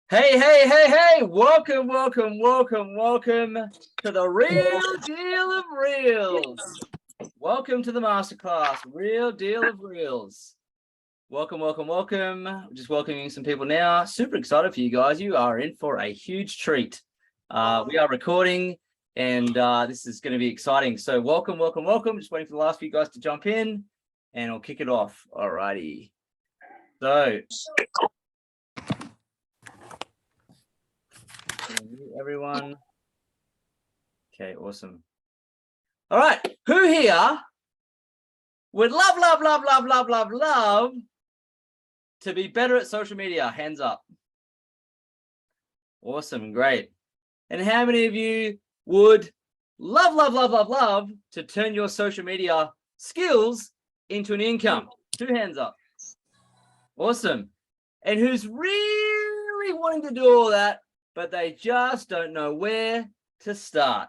Hey, hey, hey, hey, welcome to the real deal of reels. Welcome to the masterclass, real deal of reels. Welcome. Just welcoming some people now. Super excited for you guys. You are in for a huge treat. We are recording and this is going to be exciting. So welcome. Just waiting for the last few guys to jump in and I'll kick it off. Alrighty. So everyone. Okay, awesome. All right, who here would love to be better at social media? Hands up. Awesome, great. And how many of you would love to turn your social media skills into an income? 2 hands up. Awesome. And who's really wanting to do all that, but they just don't know where to start?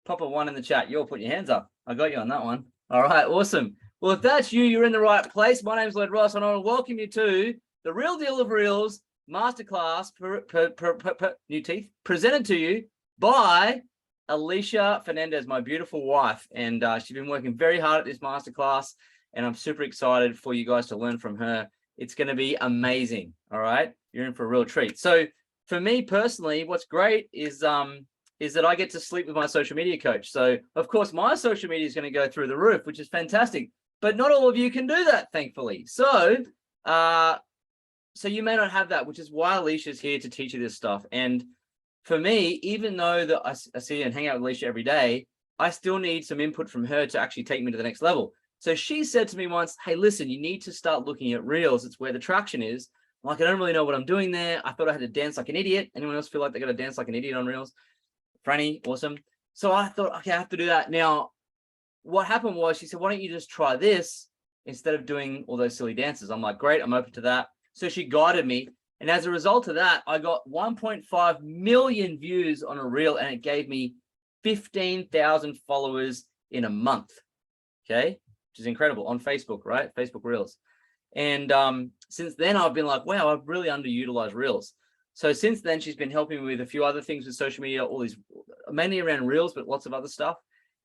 Pop a 1 in the chat. You'll put your hands up. I got you on that one. All right, awesome. Well, if that's you, you're in the right place. My name's Led Ross, and I want to welcome you to the Real Deal of Reels Masterclass, new teeth, presented to you by Alicia Fernandez, my beautiful wife. And she's been working very hard at this masterclass, and I'm super excited for you guys to learn from her. It's going to be amazing. All right, you're in for a real treat. So for me personally, what's great is that I get to sleep with my social media coach. So of course my social media is going to go through the roof, which is fantastic, but not all of you can do that, thankfully. So you may not have that, which is why Alicia's here to teach you this stuff. And for me, even though that I see and hang out with Alicia every day, I still need some input from her to actually take me to the next level. So she said to me once, hey, listen, you need to start looking at Reels. It's where the traction is. I'm like, I don't really know what I'm doing there. I thought I had to dance like an idiot. Anyone else feel like they got to dance like an idiot on Reels? Franny, awesome. So I thought, okay, I have to do that. Now, what happened was she said, why don't you just try this instead of doing all those silly dances? I'm like, great, I'm open to that. So she guided me. And as a result of that, I got 1.5 million views on a reel, and it gave me 15,000 followers in a month. Okay, which is incredible on Facebook, right? Facebook Reels. And since then, I've been like, wow, I've really underutilized Reels. So since then, she's been helping me with a few other things with social media, all these, mainly around Reels, but lots of other stuff.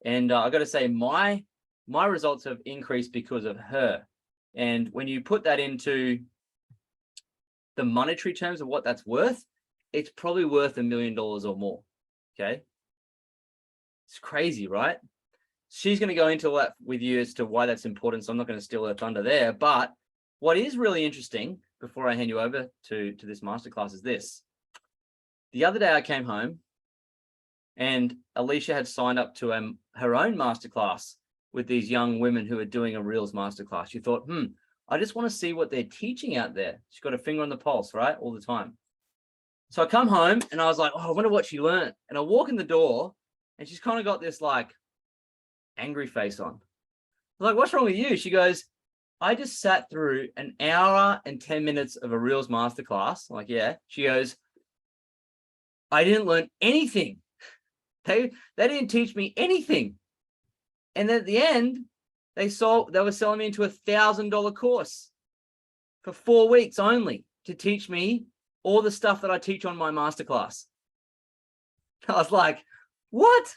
And I got to say, my results have increased because of her. And when you put that into the monetary terms of what that's worth, it's probably worth $1 million or more. Okay, it's crazy, right? She's going to go into that with you as to why that's important. So I'm not going to steal her thunder there. But what is really interesting, before I hand you over to this masterclass, is this. The other day I came home and Alicia had signed up to her own masterclass with these young women who are doing a Reels masterclass. She thought, I just want to see what they're teaching out there. She's got a finger on the pulse, right? All the time. So I come home and I was like, oh, I wonder what she learned. And I walk in the door and she's kind of got this like angry face on. I'm like, what's wrong with you? She goes, I just sat through an hour and 10 minutes of a Reels masterclass. I'm like, yeah. She goes, I didn't learn anything. They didn't teach me anything. And then at the end, they were selling me into a $1,000 course for 4 weeks only to teach me all the stuff that I teach on my masterclass. I was like, what?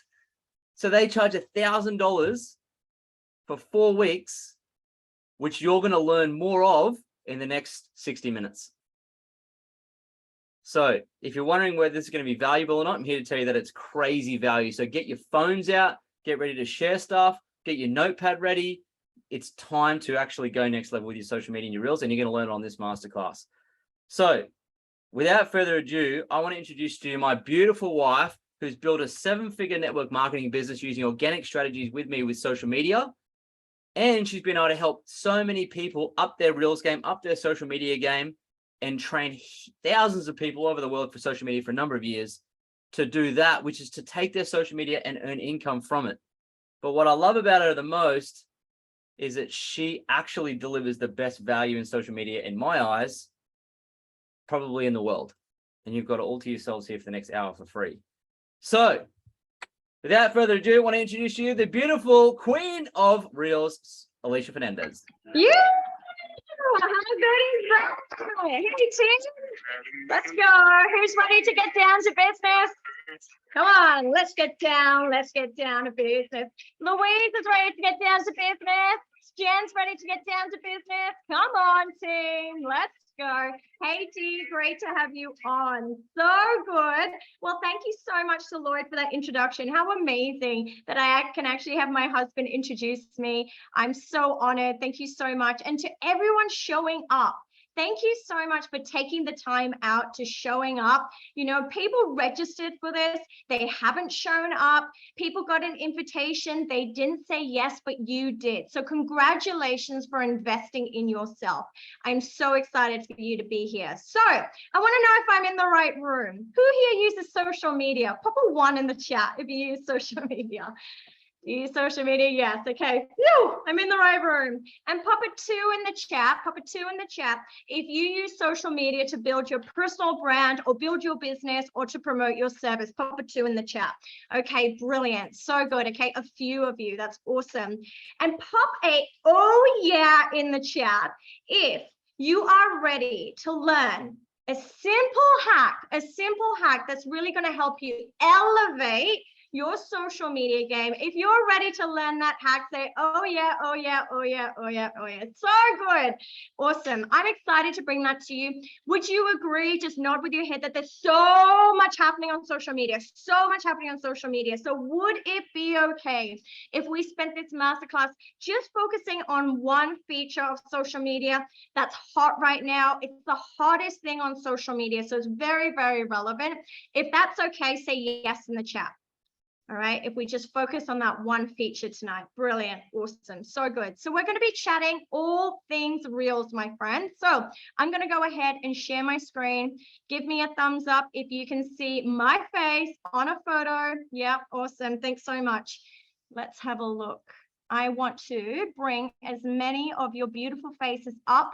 So they charge $1,000 for 4 weeks, which you're going to learn more of in the next 60 minutes. So if you're wondering whether this is going to be valuable or not, I'm here to tell you that it's crazy value. So get your phones out, get ready to share stuff, get your notepad ready. It's time to actually go next level with your social media and your Reels, and you're going to learn it on this masterclass. So without further ado, I want to introduce to you my beautiful wife, who's built a 7-figure network marketing business using organic strategies with me with social media. And she's been able to help so many people up their Reels game, up their social media game, and train thousands of people all over the world for social media for a number of years to do that, which is to take their social media and earn income from it. But what I love about her the most is that she actually delivers the best value in social media, in my eyes, probably in the world. And you've got it all to yourselves here for the next hour for free. So without further ado, I want to introduce to you the beautiful queen of Reels, Alicia Fernandez. Yeah. how good is that? Hey, team, let's go. Who's ready to get down to business? Come on, let's get down. Let's get down to business. Louise is ready to get down to business. Jen's ready to get down to business. Come on, team. Let's go. Hey, Dee, great to have you on. So good. Well, thank you so much to Lloyd for that introduction. How amazing that I can actually have my husband introduce me. I'm so honored. Thank you so much. And to everyone showing up, thank you so much for taking the time out to showing up. You know, people registered for this. They haven't shown up. People got an invitation. They didn't say yes, but you did. So congratulations for investing in yourself. I'm so excited for you to be here. So I want to know if I'm in the right room. Who here uses social media? Pop a 1 in the chat if you use social media. Use social media, yes. Okay. Woo, I'm in the right room. And pop a 2 in the chat. Pop a 2 in the chat if you use social media to build your personal brand or build your business or to promote your service. Pop a 2 in the chat. Okay, brilliant. So good. Okay, a few of you. That's awesome. And pop a oh yeah in the chat if you are ready to learn a simple hack that's really going to help you elevate your social media game. If you're ready to learn that hack, say, oh yeah, oh yeah, oh yeah, oh yeah, oh yeah. It's so good. Awesome. I'm excited to bring that to you. Would you agree? Just nod with your head that there's so much happening on social media, so much happening on social media. So would it be okay if we spent this masterclass just focusing on one feature of social media that's hot right now? It's the hottest thing on social media. So it's very, very relevant. If that's okay, say yes in the chat. All right, if we just focus on that one feature tonight. Brilliant, awesome, so good. So we're going to be chatting all things reels, my friend. So I'm going to go ahead and share my screen. Give me a thumbs up if you can see my face on a photo. Yeah, awesome, thanks so much. Let's have a look. I want to bring as many of your beautiful faces up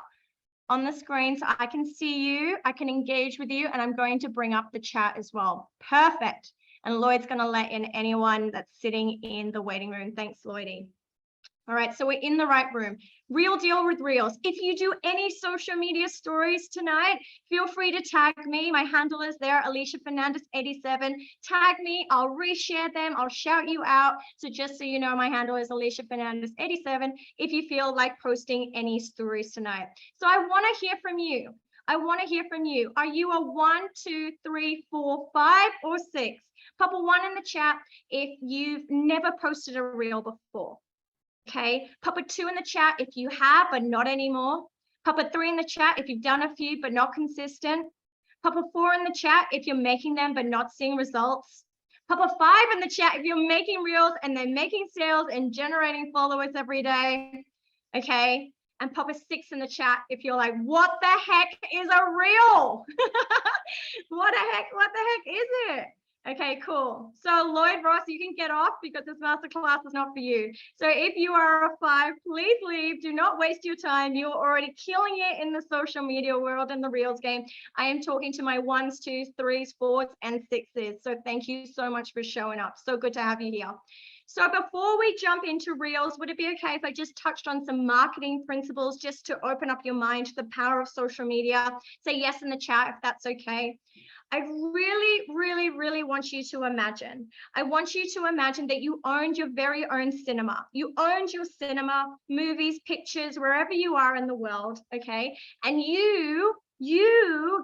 on the screen so I can see you, I can engage with you, and I'm going to bring up the chat as well. Perfect. And Lloyd's going to let in anyone that's sitting in the waiting room. Thanks, Lloydie. All right, so we're in the right room. Real deal with reels. If you do any social media stories tonight, feel free to tag me. My handle is there, Alicia Fernandez 87. Tag me, I'll reshare them, I'll shout you out. So just so you know, my handle is Alicia Fernandez 87 if you feel like posting any stories tonight. So I want to hear from you. I want to hear from you. Are you a 1, 2, 3, 4, 5, or 6? Pop a 1 in the chat if you've never posted a reel before. Okay, pop a 2 in the chat if you have, but not anymore. Pop a 3 in the chat if you've done a few, but not consistent. Pop a 4 in the chat if you're making them, but not seeing results. Pop a 5 in the chat if you're making reels and they're making sales and generating followers every day. Okay, and pop a 6 in the chat if you're like, what the heck is a reel? What the heck is it? Okay, cool. So Lloyd Ross, you can get off because this masterclass is not for you. So if you are a 5, please leave. Do not waste your time. You're already killing it in the social media world in the reels game. I am talking to my 1s, 2s, 3s, 4s, and 6s. So thank you so much for showing up. So good to have you here. So before we jump into reels, would it be okay if I just touched on some marketing principles just to open up your mind to the power of social media? Say yes in the chat if that's okay. I really want you to imagine. I want you to imagine that you owned your very own cinema. You owned your cinema, movies, pictures, wherever you are in the world, okay? And you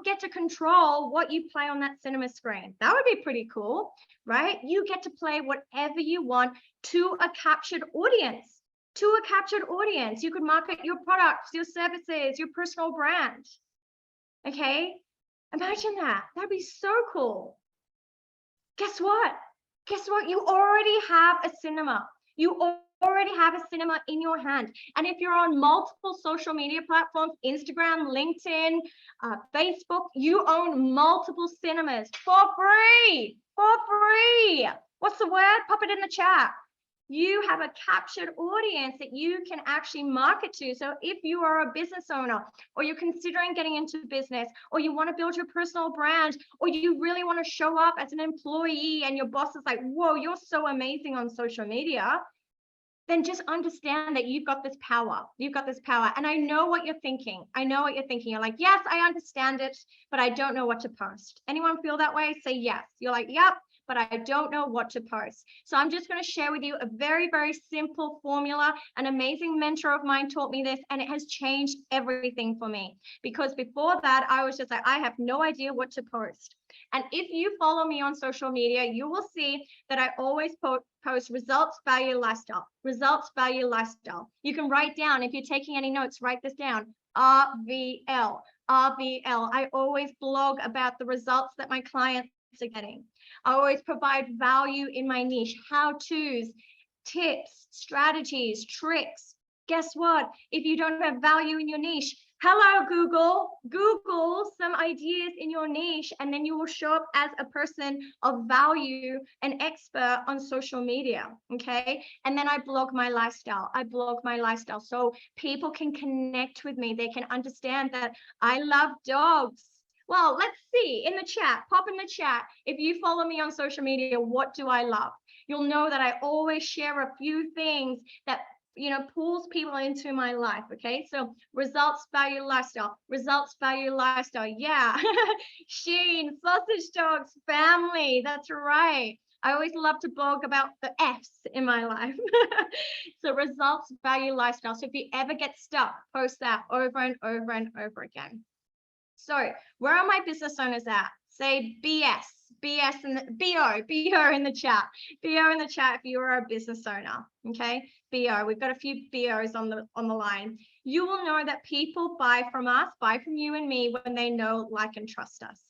get to control what you play on that cinema screen. That would be pretty cool, right? You get to play whatever you want to a captured audience. To a captured audience. You could market your products, your services, your personal brand, okay? Imagine that. That'd be so cool. Guess what? Guess what? You already have a cinema. You already have a cinema in your hand. And if you're on multiple social media platforms, Instagram, LinkedIn, Facebook, you own multiple cinemas for free. For free. What's the word? Pop it in the chat. You have a captured audience that you can actually market to. So if you are a business owner, or you're considering getting into business, or you want to build your personal brand, or you really want to show up as an employee and your boss is like, whoa, you're so amazing on social media. then just understand that you've got this power. You've got this power. And I know what you're thinking. I know what you're thinking. You're like, yes, I understand it, but I don't know what to post. Anyone feel that way? Say yes. You're like, yep, but I don't know what to post. So I'm just going to share with you a very, very simple formula. An amazing mentor of mine taught me this, and it has changed everything for me. Because before that, I was just like, I have no idea what to post. And if you follow me on social media, you will see that I always post results, value, lifestyle. Results, value, lifestyle. You can write down, if you're taking any notes, write this down. RVL. RVL. I always blog about the results that my clients are getting. I always provide value in my niche, how-tos, tips, strategies, tricks. Guess what? If you don't have value in your niche, hello, Google some ideas in your niche, and then you will show up as a person of value, an expert on social media, okay? And then I blog my lifestyle. So people can connect with me. They can understand that I love dogs. Well, let's see in the chat, pop in the chat. If you follow me on social media, what do I love? You'll know that I always share a few things that pulls people into my life. Okay, so results, value, lifestyle. Results, value, lifestyle. Yeah. Sheen, sausage dogs, family. That's right. I always love to blog about the F's in my life. So results, value, lifestyle. So if you ever get stuck, post that over and over and over again. So where are my business owners at? Say BS in the BO in the chat. BO in the chat if you are a business owner. Okay, BO. We've got a few BOs on the line. You will know that people buy from us, buy from you and me when they know, like, and trust us.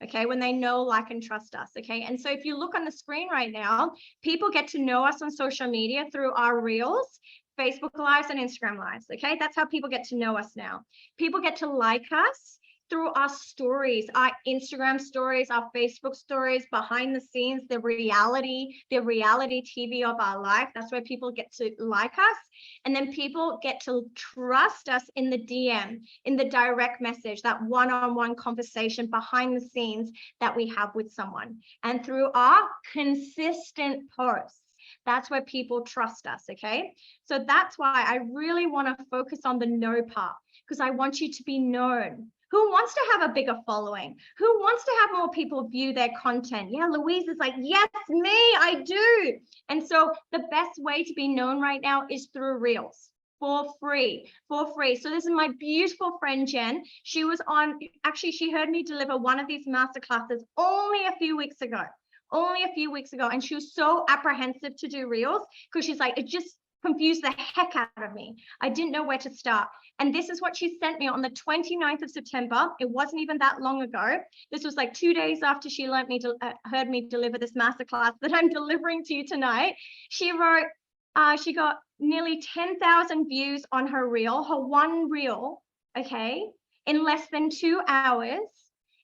Okay, when they know, like, and trust us. Okay, and so if you look on the screen right now, people get to know us on social media through our reels, Facebook Lives, and Instagram Lives. Okay, that's how people get to know us now. People get to like us through our stories, our Instagram stories, our Facebook stories, behind the scenes, the reality TV of our life. That's where people get to like us. And then people get to trust us in the DM, in the direct message, that one-on-one conversation behind the scenes that we have with someone. And through our consistent posts, that's where people trust us, okay? So that's why I really want to focus on the know part, because I want you to be known. Who wants to have a bigger following? Who wants to have more people view their content? Yeah, Louise is like, yes, me, I do. And so the best way to be known right now is through Reels. For free. So this is my beautiful friend, Jen. She was on, actually, she heard me deliver one of these masterclasses only a few weeks ago. And she was so apprehensive to do Reels because she's like, it just confused the heck out of me. I didn't know where to start. And this is what she sent me on the 29th of September. It wasn't even that long ago. This was like 2 days after she heard me deliver this masterclass that I'm delivering to you tonight. She wrote, she got nearly 10,000 views on her reel, her one reel, okay, in less than 2 hours.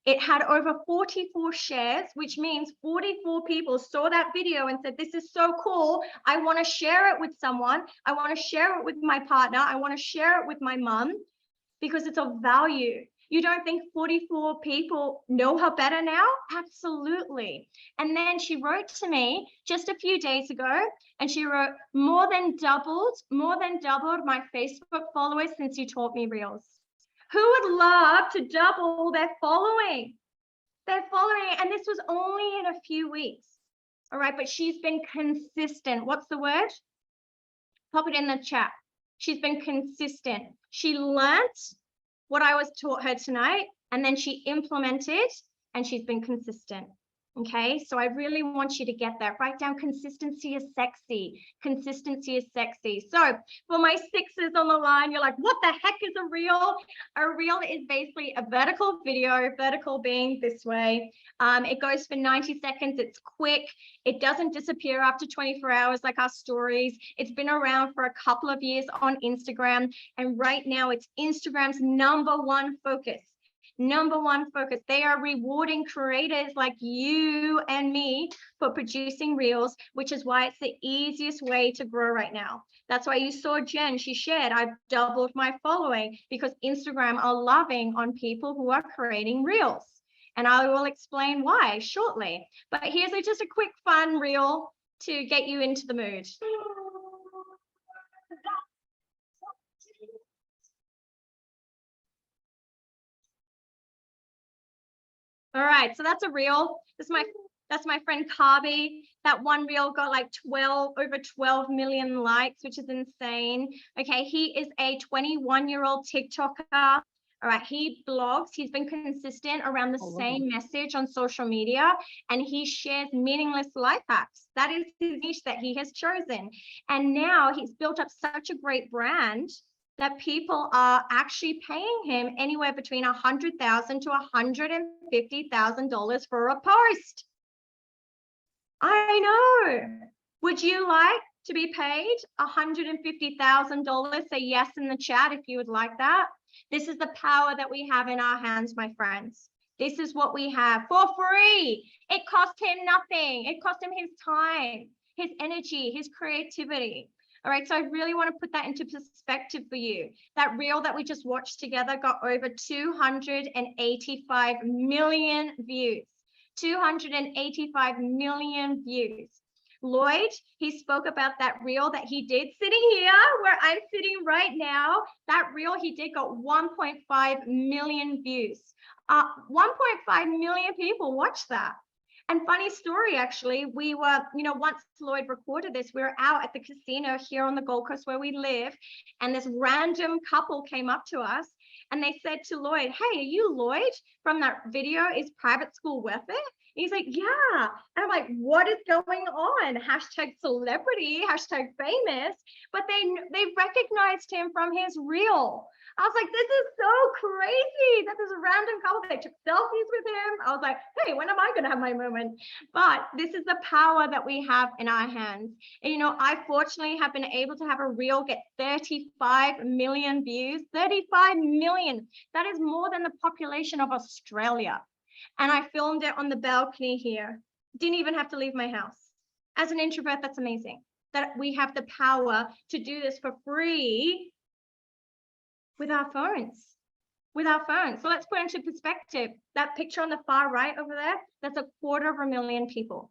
It had over 44 shares, which means 44 people saw that video and said, this is so cool. I want to share it with someone. I want to share it with my partner. I want to share it with my mom because it's of value. You don't think 44 people know her better now? Absolutely. And then she wrote to me just a few days ago, and she wrote, more than doubled my Facebook followers since you taught me Reels. Who would love to double their following? And this was only in a few weeks. All right, but she's been consistent. What's the word? Pop it in the chat. She's been consistent. She learnt what I was taught her tonight, and then she implemented, and she's been consistent. Okay, so I really want you to get that. Write down consistency is sexy. Consistency is sexy. So for my sixes on the line, you're like, what the heck is a reel? A reel is basically a vertical video, vertical being this way. It goes for 90 seconds. It's quick. It doesn't disappear after 24 hours like our stories. It's been around for a couple of years on Instagram. And right now it's Instagram's #1 focus. #1 focus. They are rewarding creators like you and me for producing reels, which is why it's the easiest way to grow right now. That's why you saw Jen, she shared, I've doubled my following because Instagram are loving on people who are creating reels. And I will explain why shortly. But here's just a quick fun reel to get you into the mood. All right, so that's a reel. That's my friend Carby. That one reel got like over 12 million likes, which is insane. Okay, he is a 21-year-old TikToker. All right, he blogs. He's been consistent around the same message on social media, and he shares meaningless life hacks. That is his niche that he has chosen. And now he's built up such a great brand that people are actually paying him anywhere between $100,000 to $150,000 for a post. I know. Would you like to be paid $150,000? Say yes in the chat if you would like that. This is the power that we have in our hands, my friends. This is what we have for free. It cost him nothing. It cost him his time, his energy, his creativity. All right, so I really want to put that into perspective for you. That reel that we just watched together got over 285 million views. 285 million views. Lloyd, he spoke about that reel that he did sitting here where I'm sitting right now. That reel he did got 1.5 million views. 1.5 million people watched that. And funny story, actually, we were, once Lloyd recorded this, we were out at the casino here on the Gold Coast where we live, and this random couple came up to us and they said to Lloyd, "Hey, are you Lloyd from that video? Is private school worth it?" And he's like, "Yeah." And I'm like, "What is going on?" Hashtag celebrity, hashtag famous. But they recognized him from his reel. I was like, this is so crazy that this random couple, they took selfies with him. I was like, hey, when am I going to have my moment? But this is the power that we have in our hands. And, I fortunately have been able to have a reel get 35 million views. 35 million. That is more than the population of Australia. And I filmed it on the balcony here. Didn't even have to leave my house. As an introvert, that's amazing. That we have the power to do this for free with our phones. So let's put into perspective. That picture on the far right over there, that's 250,000 people.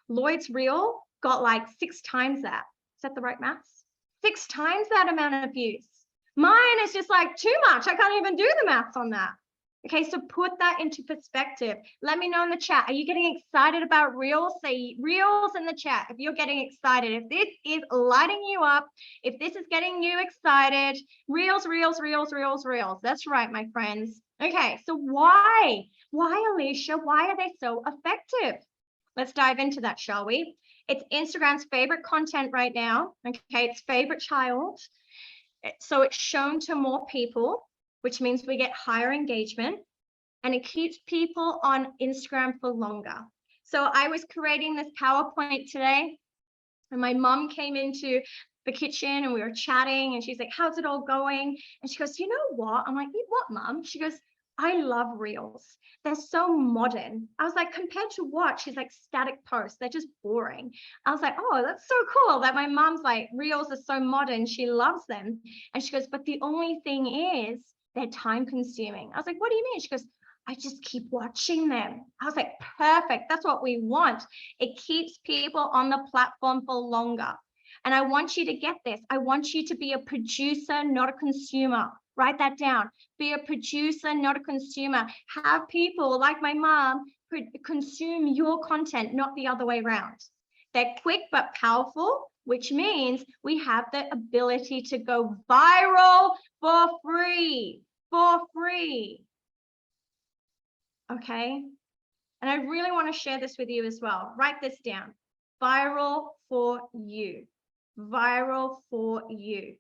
Lloyd's reel got like 6 times that. Is that the right maths? 6 times that amount of views. Mine is just like too much. I can't even do the maths on that. Okay, so put that into perspective. Let me know in the chat. Are you getting excited about reels? Say reels in the chat if you're getting excited. If this is lighting you up, if this is getting you excited, reels. That's right, my friends. Okay, so why? Why, Alicia? Why are they so effective? Let's dive into that, shall we? It's Instagram's favorite content right now. Okay, it's favorite child. So it's shown to more people, which means we get higher engagement, and it keeps people on Instagram for longer. So I was creating this PowerPoint today, and my mom came into the kitchen and we were chatting, and she's like, "How's it all going?" And she goes, "You know what?" I'm like, "What, Mom?" She goes, "I love reels. They're so modern." I was like, "Compared to what?" She's like, "Static posts. They're just boring." I was like, "Oh, that's so cool that my mom's like, reels are so modern. She loves them." And she goes, "But the only thing is, they're time consuming." I was like, "What do you mean?" She goes, "I just keep watching them." I was like, perfect. That's what we want. It keeps people on the platform for longer. And I want you to get this. I want you to be a producer, not a consumer. Write that down. Be a producer, not a consumer. Have people like my mom consume your content, not the other way around. They're quick but powerful, which means we have the ability to go viral for free. Okay. And I really want to share this with you as well. Write this down. Viral for you. Viral for you.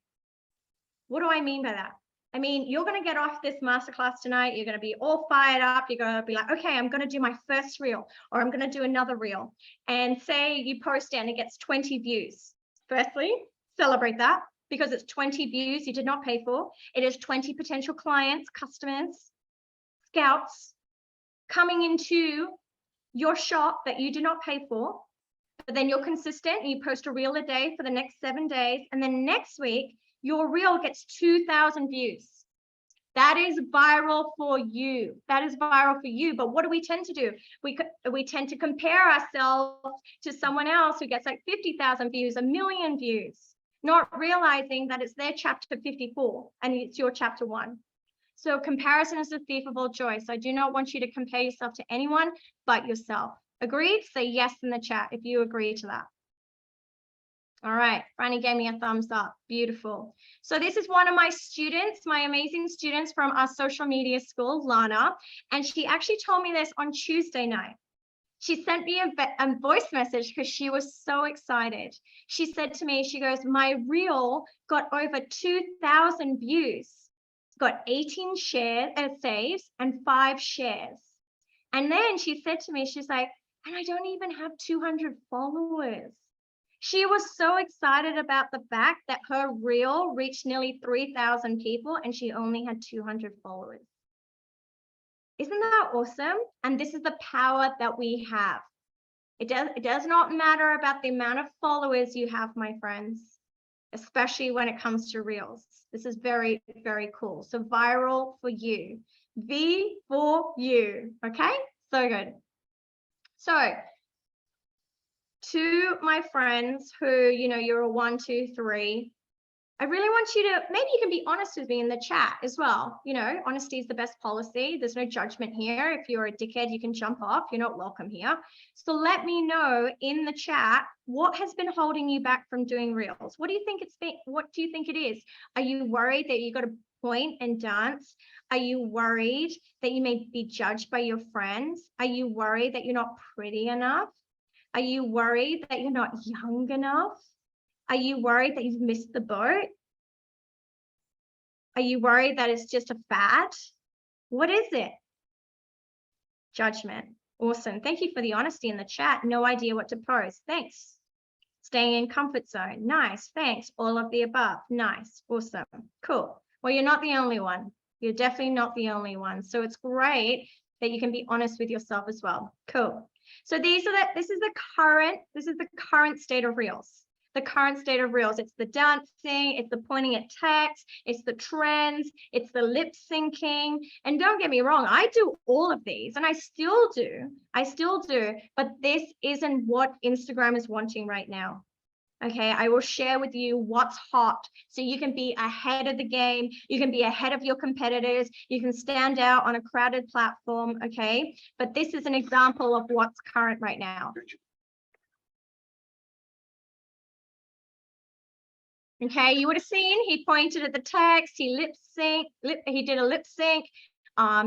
What do I mean by that? I mean, you're going to get off this masterclass tonight. You're going to be all fired up. You're going to be like, okay, I'm going to do my first reel, or I'm going to do another reel. And say you post it and it gets 20 views. Firstly, celebrate that, because it's 20 views you did not pay for. It is 20 potential clients, customers, scouts coming into your shop that you did not pay for. But then you're consistent and you post a reel a day for the next 7 days. And then next week, your reel gets 2,000 views. That is viral for you. That is viral for you. But what do we tend to do? We tend to compare ourselves to someone else who gets like 50,000 views, 1 million views, not realizing that it's their chapter 54 and it's your chapter 1. So comparison is the thief of all joy. So I do not want you to compare yourself to anyone but yourself. Agreed? Say yes in the chat if you agree to that. All right, Franny gave me a thumbs up. Beautiful. So this is one of my students, my amazing students from our social media school, Lana, and she actually told me this on Tuesday night. She sent me a voice message because she was so excited. She said to me, she goes, my reel got over 2,000 views, got 18 saves and 5 shares. And then she said to me, she's like, and I don't even have 200 followers. She was so excited about the fact that her reel reached nearly 3,000 people and she only had 200 followers. Isn't that awesome? And this is the power that we have. It does not matter about the amount of followers you have, my friends, especially when it comes to reels. This is very, very cool. So viral for you. V for you. Okay? So good. So to my friends who, you know, you're a 1, 2, 3, I really want you to, maybe you can be honest with me in the chat as well. You know, honesty is the best policy. There's no judgment here. If you're a dickhead, you can jump off. You're not welcome here. So let me know in the chat, what has been holding you back from doing reels? What do you think it's been? What do you think it is? Are you worried that you got to point and dance? Are you worried that you may be judged by your friends? Are you worried that you're not pretty enough? Are you worried that you're not young enough? Are you worried that you've missed the boat? Are you worried that it's just a fad? What is it? Judgment. Awesome. Thank you for the honesty in the chat. No idea what to post. Thanks. Staying in comfort zone. Nice. Thanks. All of the above. Nice. Awesome. Cool. Well, you're not the only one. You're definitely not the only one. So it's great that you can be honest with yourself as well. Cool. So this is the current state of reels. The current state of reels. It's the dancing, it's the pointing at text, it's the trends, it's the lip syncing. And don't get me wrong, I do all of these and I still do, but this isn't what Instagram is wanting right now. Okay, I will share with you what's hot so you can be ahead of the game. You can be ahead of your competitors. You can stand out on a crowded platform. Okay, but this is an example of what's current right now. Okay, you would have seen he pointed at the text, he did a lip sync,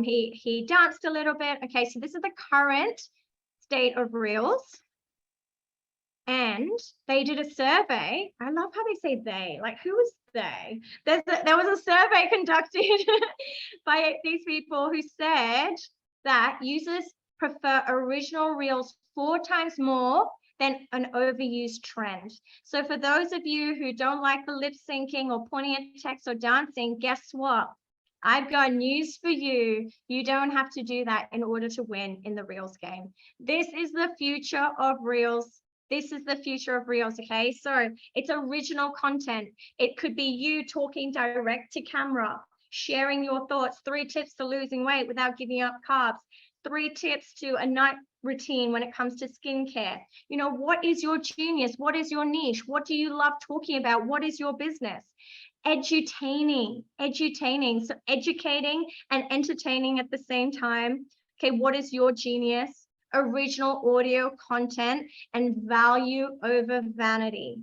he danced a little bit. Okay, so this is the current state of reels. And they did a survey. I love how they say they, like who is they? There was a survey conducted by these people who said that users prefer original reels 4 times more than an overused trend. So for those of you who don't like the lip syncing or pointing at text or dancing, guess what? I've got news for you. You don't have to do that in order to win in the reels game. This is the future of reels. This is the future of reels, okay? So it's original content. It could be you talking direct to camera, sharing your thoughts, 3 tips to losing weight without giving up carbs, 3 tips to a night routine when it comes to skincare. You know, what is your genius? What is your niche? What do you love talking about? What is your business? Edutaining, so educating and entertaining at the same time. Okay, what is your genius? Original audio content and value over vanity.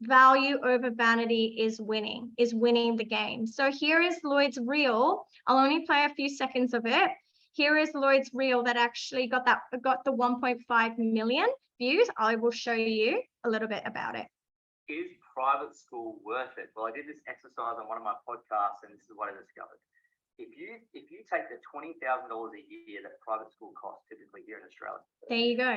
Value over vanity is winning the game. So here is Lloyd's reel. I'll only play a few seconds of it. Here is Lloyd's reel that actually got the 1.5 million views. I will show you a little bit about it. Is private school worth it? Well, I did this exercise on one of my podcasts, and this is what I discovered. If you take the $20,000 a year that private school costs typically here in Australia. There you go.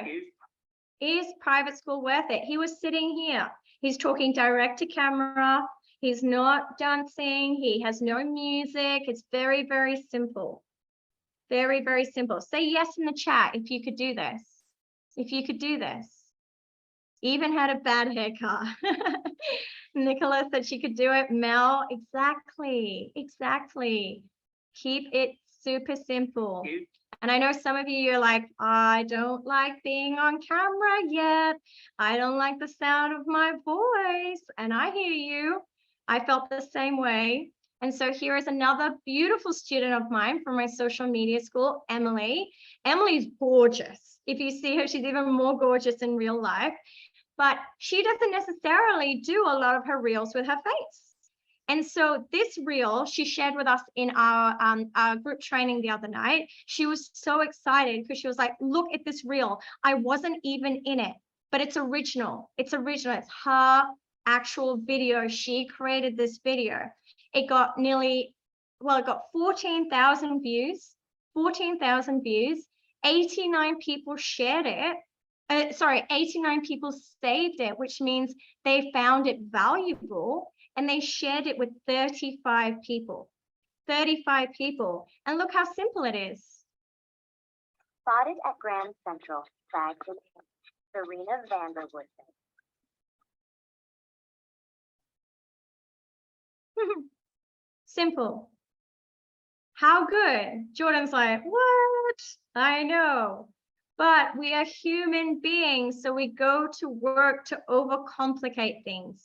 Is private school worth it? He was sitting here. He's talking direct to camera. He's not dancing. He has no music. It's very, very simple. Very, very simple. Say yes in the chat if you could do this. If you could do this. Even had a bad haircut. Nicola said she could do it. Mel, exactly. Keep it super simple. And I know some of you are like, I don't like being on camera yet. I don't like the sound of my voice. And I hear you. I felt the same way. And so here is another beautiful student of mine from my social media school, Emily. Emily's gorgeous. If you see her, she's even more gorgeous in real life. But she doesn't necessarily do a lot of her reels with her face. And so this reel she shared with us in our group training the other night. She was so excited because she was like, look at this reel. I wasn't even in it, but it's original. It's original. It's her actual video. She created this video. It got it got 14,000 views, 14,000 views. 89 people shared it. 89 people saved it, which means they found it valuable and they shared it with 35 people. 35 people. And look how simple it is. Spotted at Grand Central, flag to Serena Vanderwood. Simple. How good? Jordan's like, what? I know. But we are human beings, so we go to work to overcomplicate things.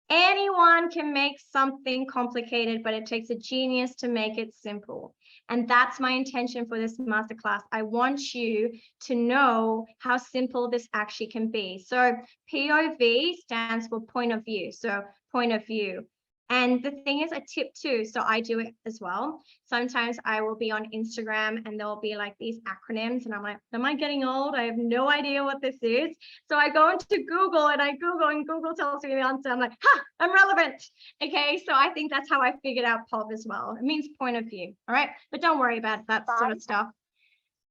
Anyone can make something complicated, but it takes a genius to make it simple. And that's my intention for this masterclass. I want you to know how simple this actually can be. So POV stands for point of view. So point of view. And the thing is a tip too, so I do it as well. Sometimes I will be on Instagram and there'll be like these acronyms and I'm like, am I getting old? I have no idea what this is. So I go into Google and I Google and Google tells me the answer. I'm like, I'm relevant. Okay, so I think that's how I figured out POV as well. It means point of view, all right? But don't worry about that sort of stuff.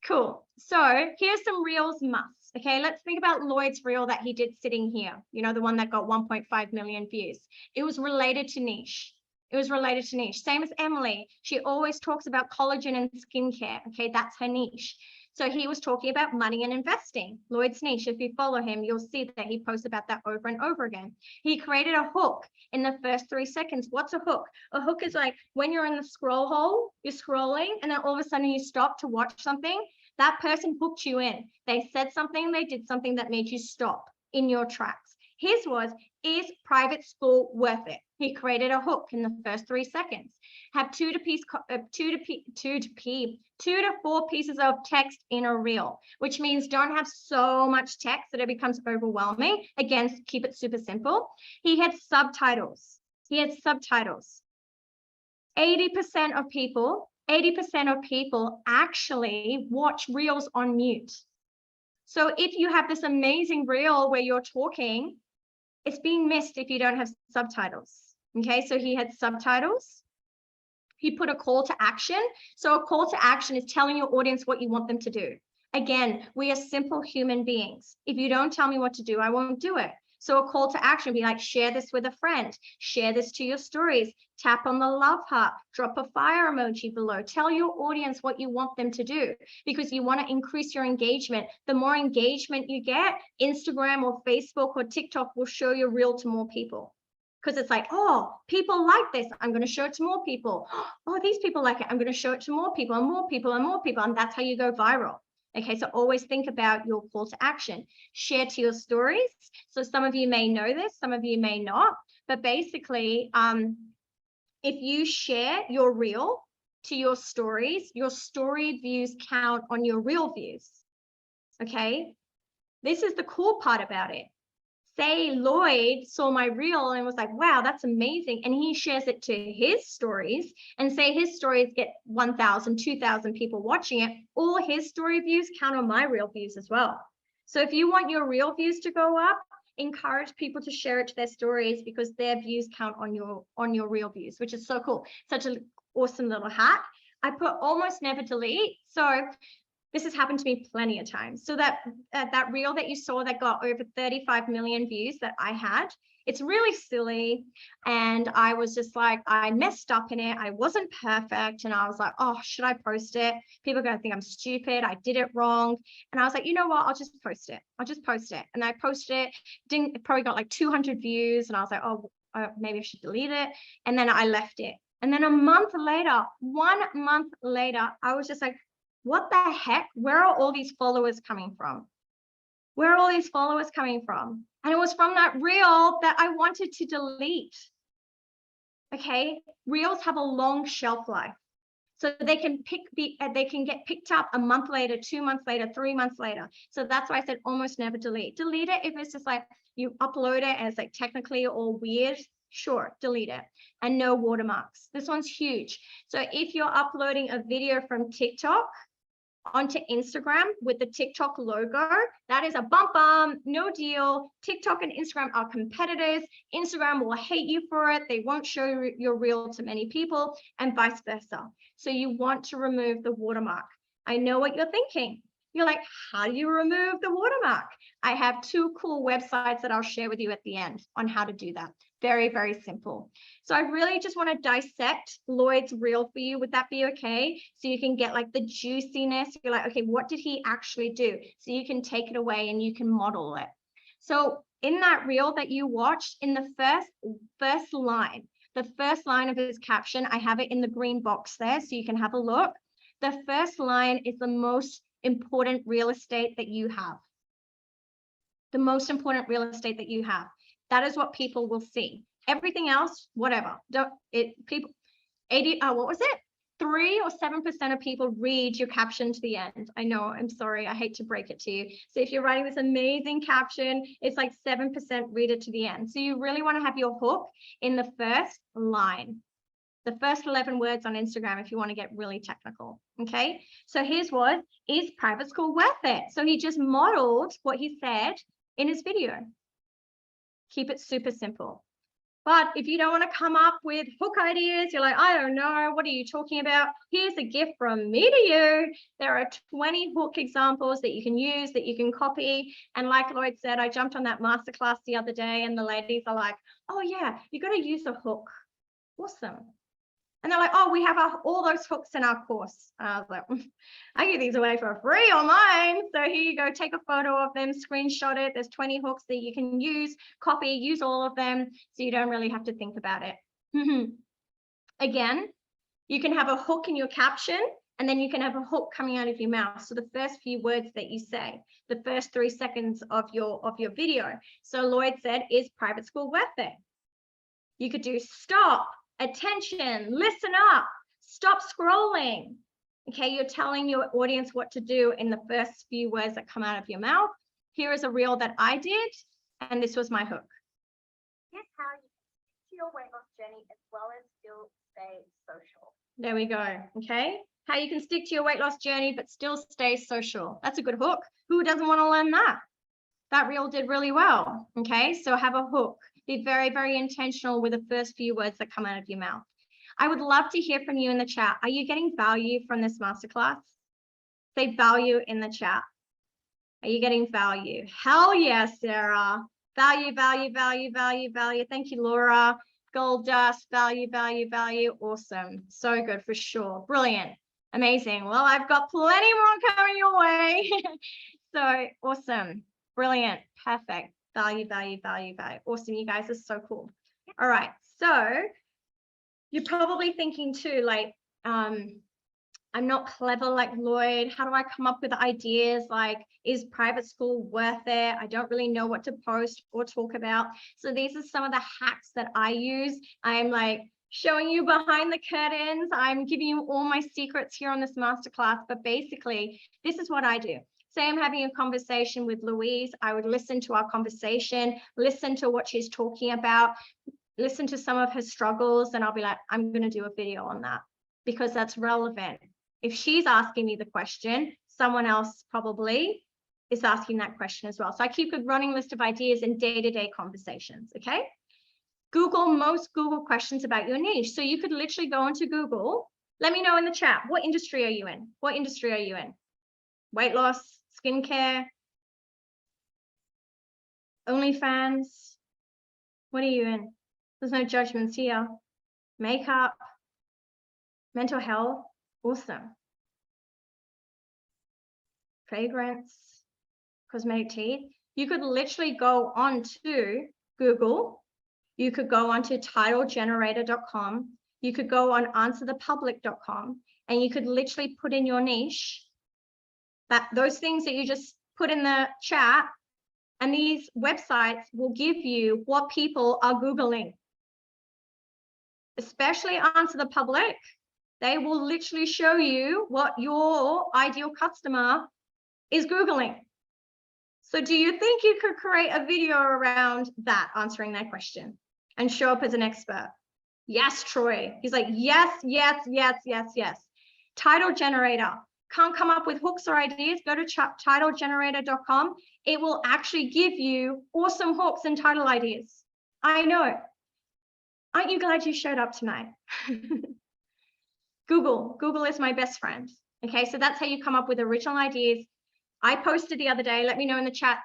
Cool. So here's some reels musts. Okay, let's think about Lloyd's reel that he did sitting here. You know, the one that got 1.5 million views. It was related to niche. It was related to niche. Same as Emily. She always talks about collagen and skincare. Okay, that's her niche. So he was talking about money and investing. Lloyd's niche. If you follow him, you'll see that he posts about that over and over again. He created a hook in the first 3 seconds. What's a hook? A hook is like when you're in the scroll hole, you're scrolling, and then all of a sudden you stop to watch something. That person hooked you in. They said something, they did something that made you stop in your tracks. His was, is private school worth it? He created a hook in the first 3 seconds. Have 2 to 4 pieces of text in a reel, which means don't have so much text that it becomes overwhelming. Again, keep it super simple. He had subtitles. 80% of people actually watch reels on mute. So if you have this amazing reel where you're talking, it's being missed if you don't have subtitles. Okay, so he had subtitles. He put a call to action. So a call to action is telling your audience what you want them to do. Again, we are simple human beings. If you don't tell me what to do, I won't do it. So a call to action would be like, share this with a friend, share this to your stories, tap on the love heart, drop a fire emoji below, tell your audience what you want them to do because you want to increase your engagement. The more engagement you get, Instagram or Facebook or TikTok will show your reel to more people. Because it's like, oh, people like this. I'm going to show it to more people. Oh, these people like it. I'm going to show it to more people and more people and more people. And that's how you go viral. Okay, so always think about your call to action. Share to your stories. So some of you may know this, some of you may not. But basically, if you share your reel to your stories, your story views count on your reel views. Okay, this is the cool part about it. Say Lloyd saw my reel and was like, wow, that's amazing. And he shares it to his stories and say his stories get 1,000, 2,000 people watching it. All his story views count on my reel views as well. So if you want your reel views to go up, encourage people to share it to their stories because their views count on your reel views, which is so cool. Such an awesome little hack. I put almost never delete. So this has happened to me plenty of times. So that reel that you saw that got over 35 million views that I had, it's really silly. And I was just like, I messed up in it. I wasn't perfect. And I was like, oh, should I post it? People are going to think I'm stupid. I did it wrong. And I was like, you know what? I'll just post it. And I posted it. It probably got like 200 views. And I was like, oh, maybe I should delete it. And then I left it. And then 1 month later, I was just like, what the heck? Where are all these followers coming from? And it was from that reel that I wanted to delete. Okay, reels have a long shelf life. So they can get picked up a month later, 2 months later, 3 months later. So that's why I said almost never delete. Delete it if it's just like you upload it and it's like technically all weird. Sure, delete it. And no watermarks. This one's huge. So if you're uploading a video from TikTok onto Instagram with the TikTok logo, that is a bump, no deal. TikTok and Instagram are competitors. Instagram will hate you for it. They won't show your reel to many people, and vice versa. So you want to remove the watermark. I know what you're thinking. You're like, how do you remove the watermark? I have 2 cool websites that I'll share with you at the end on how to do that. Very, very simple. So I really just want to dissect Lloyd's reel for you. Would that be okay? So you can get like the juiciness. You're like, okay, what did he actually do? So you can take it away and you can model it. So in that reel that you watched, in the first line, the first line of his caption, I have it in the green box there so you can have a look. The first line is the most important real estate that you have. The most important real estate that you have. That is what people will see. Everything else, whatever. What was it? 3 or 7% of people read your caption to the end. I know, I'm sorry, I hate to break it to you. So if you're writing this amazing caption, it's like 7% read it to the end. So you really want to have your hook in the first line. The first 11 words on Instagram if you want to get really technical, okay? So here's what, is private school worth it? So he just modeled what he said in his video. Keep it super simple. But if you don't want to come up with hook ideas, you're like, I don't know, what are you talking about? Here's a gift from me to you. There are 20 hook examples that you can use, that you can copy. And like Lloyd said, I jumped on that masterclass the other day and the ladies are like, oh yeah, you got to use a hook. Awesome. And they're like, oh, we have all those hooks in our course. And I was like, I give these away for free online. So here you go, take a photo of them, screenshot it. There's 20 hooks that you can use, copy, use all of them. So you don't really have to think about it. Again, you can have a hook in your caption and then you can have a hook coming out of your mouth. So the first few words that you say, the first 3 seconds of your video. So Lloyd said, is private school worth it? You could do stop. Attention, listen up, stop scrolling. Okay, you're telling your audience what to do in the first few words that come out of your mouth. Here is a reel that I did, and this was my hook. Here's how you can to your weight loss journey as well as still stay social. There we go. Okay, how you can stick to your weight loss journey but still stay social. That's a good hook. Who doesn't want to learn that? That reel did really well. Okay, so have a hook. Be very, very intentional with the first few words that come out of your mouth. I would love to hear from you in the chat. Are you getting value from this masterclass? Say value in the chat. Are you getting value? Hell yes, Sarah. Value, value, value, value, value. Thank you, Laura. Gold dust, value, value, value. Awesome. So good for sure. Brilliant. Amazing. Well, I've got plenty more coming your way. So awesome. Brilliant. Perfect. Value, value, value, value. Awesome. You guys are so cool. All right. So you're probably thinking too, like, I'm not clever like Lloyd. How do I come up with ideas? Like, is private school worth it? I don't really know what to post or talk about. So these are some of the hacks that I use. I'm like showing you behind the curtains. I'm giving you all my secrets here on this masterclass. But basically, this is what I do. Say I'm having a conversation with Louise, I would listen to our conversation, listen to what she's talking about, listen to some of her struggles, and I'll be like, I'm going to do a video on that because that's relevant. If she's asking me the question, someone else probably is asking that question as well. So I keep a running list of ideas in day-to-day conversations, okay? Google most Google questions about your niche. So you could literally go into Google. Let me know in the chat, what industry are you in? What industry are you in? Weight loss? Skincare, OnlyFans, what are you in? There's no judgments here. Makeup, mental health, awesome. Fragrance, cosmetic teeth. You could literally go on to Google. You could go on to titlegenerator.com. You could go on answerthepublic.com and you could literally put in your niche. That those things that you just put in the chat, and these websites will give you what people are Googling. especially onto the public, they will literally show you what your ideal customer is Googling. So do you think you could create a video around that, answering that question, and show up as an expert? Yes, Troy. He's like, yes, yes, yes, yes, yes. Title generator. Can't come up with hooks or ideas? Go to titlegenerator.com. It will actually give you awesome hooks and title ideas. I know. Aren't you glad you showed up tonight? Google is my best friend. Okay, so that's how you come up with original ideas. I posted the other day, let me know in the chat,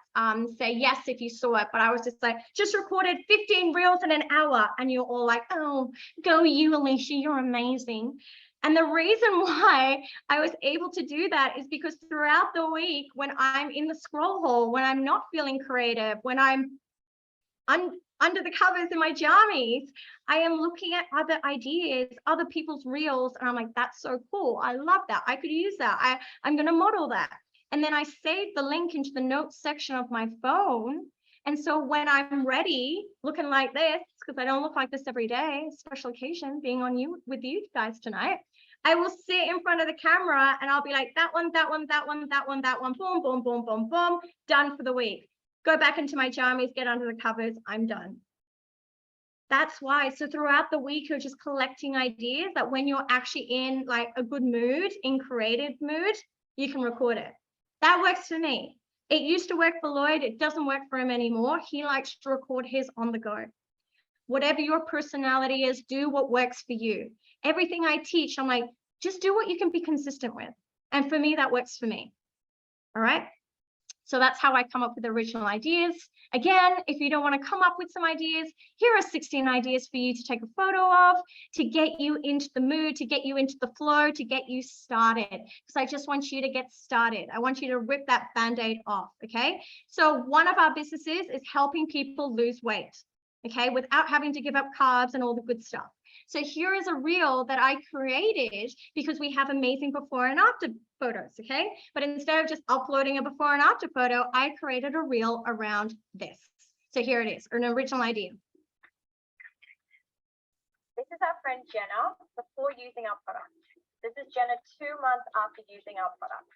say yes if you saw it, but I was just like, just recorded 15 reels in an hour, and you're all like, oh, go you, Alicia, you're amazing. And the reason why I was able to do that is because throughout the week, when I'm in the scroll hole, when I'm not feeling creative, when I'm under the covers in my jammies, I am looking at other ideas, other people's reels, and I'm like, that's so cool. I love that. I could use that. I'm going to model that. And then I saved the link into the notes section of my phone. And so when I'm ready, looking like this, because I don't look like this every day, special occasion being on you with you guys tonight, I will sit in front of the camera and I'll be like, that one, that one, that one, that one, that one, boom, boom, boom, boom, boom, done for the week. Go back into my jammies, get under the covers, I'm done. That's why. So throughout the week, you're just collecting ideas that when you're actually in like a good mood, in creative mood, you can record it. That works for me. It used to work for Lloyd. It doesn't work for him anymore. He likes to record his on the go. Whatever your personality is, do what works for you. Everything I teach, I'm like, just do what you can be consistent with. And for me, that works for me. All right. So that's how I come up with original ideas. Again, if you don't want to come up with some ideas, here are 16 ideas for you to take a photo of, to get you into the mood, to get you into the flow, to get you started. Because I just want you to get started. I want you to rip that Band-Aid off, okay? So one of our businesses is helping people lose weight, okay, without having to give up carbs and all the good stuff. So here is a reel that I created because we have amazing before and after photos, okay? But instead of just uploading a before and after photo, I created a reel around this. So here it is, an original idea. This is our friend Jenna before using our product. This is Jenna 2 months after using our product.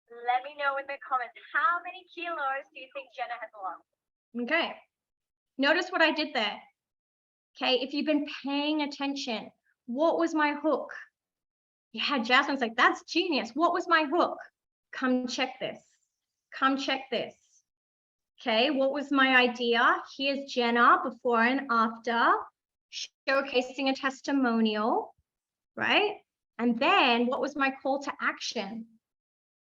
Let me know in the comments, how many kilos do you think Jenna has lost? Okay, notice what I did there. Okay, if you've been paying attention, what was my hook? Yeah, Jasmine's like, that's genius. What was my hook? Come check this. Come check this. Okay, what was my idea? Here's Jenna before and after, showcasing a testimonial, right? And then what was my call to action?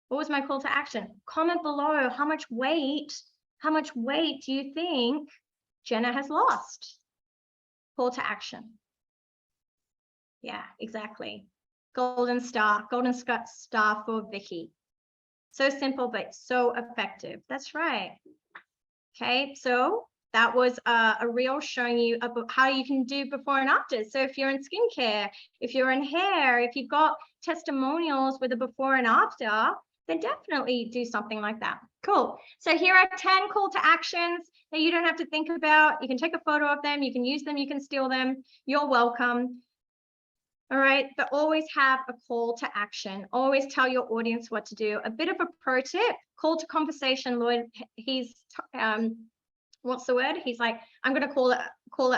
What was my call to action? Comment below how much weight do you think Jenna has lost? Call to action. Yeah, exactly. Golden star for Vicky. So simple, but so effective. That's right. Okay, so that was a reel showing you about how you can do before and after. So if you're in skincare, if you're in hair, if you've got testimonials with a before and after, then definitely do something like that. Cool. So here are 10 call to actions that you don't have to think about. You can take a photo of them, you can use them, you can steal them. You're welcome. All right, but always have a call to action. Always tell your audience what to do. A bit of a pro tip, call to conversation. Lloyd, he's, what's the word? He's like, I'm going to call it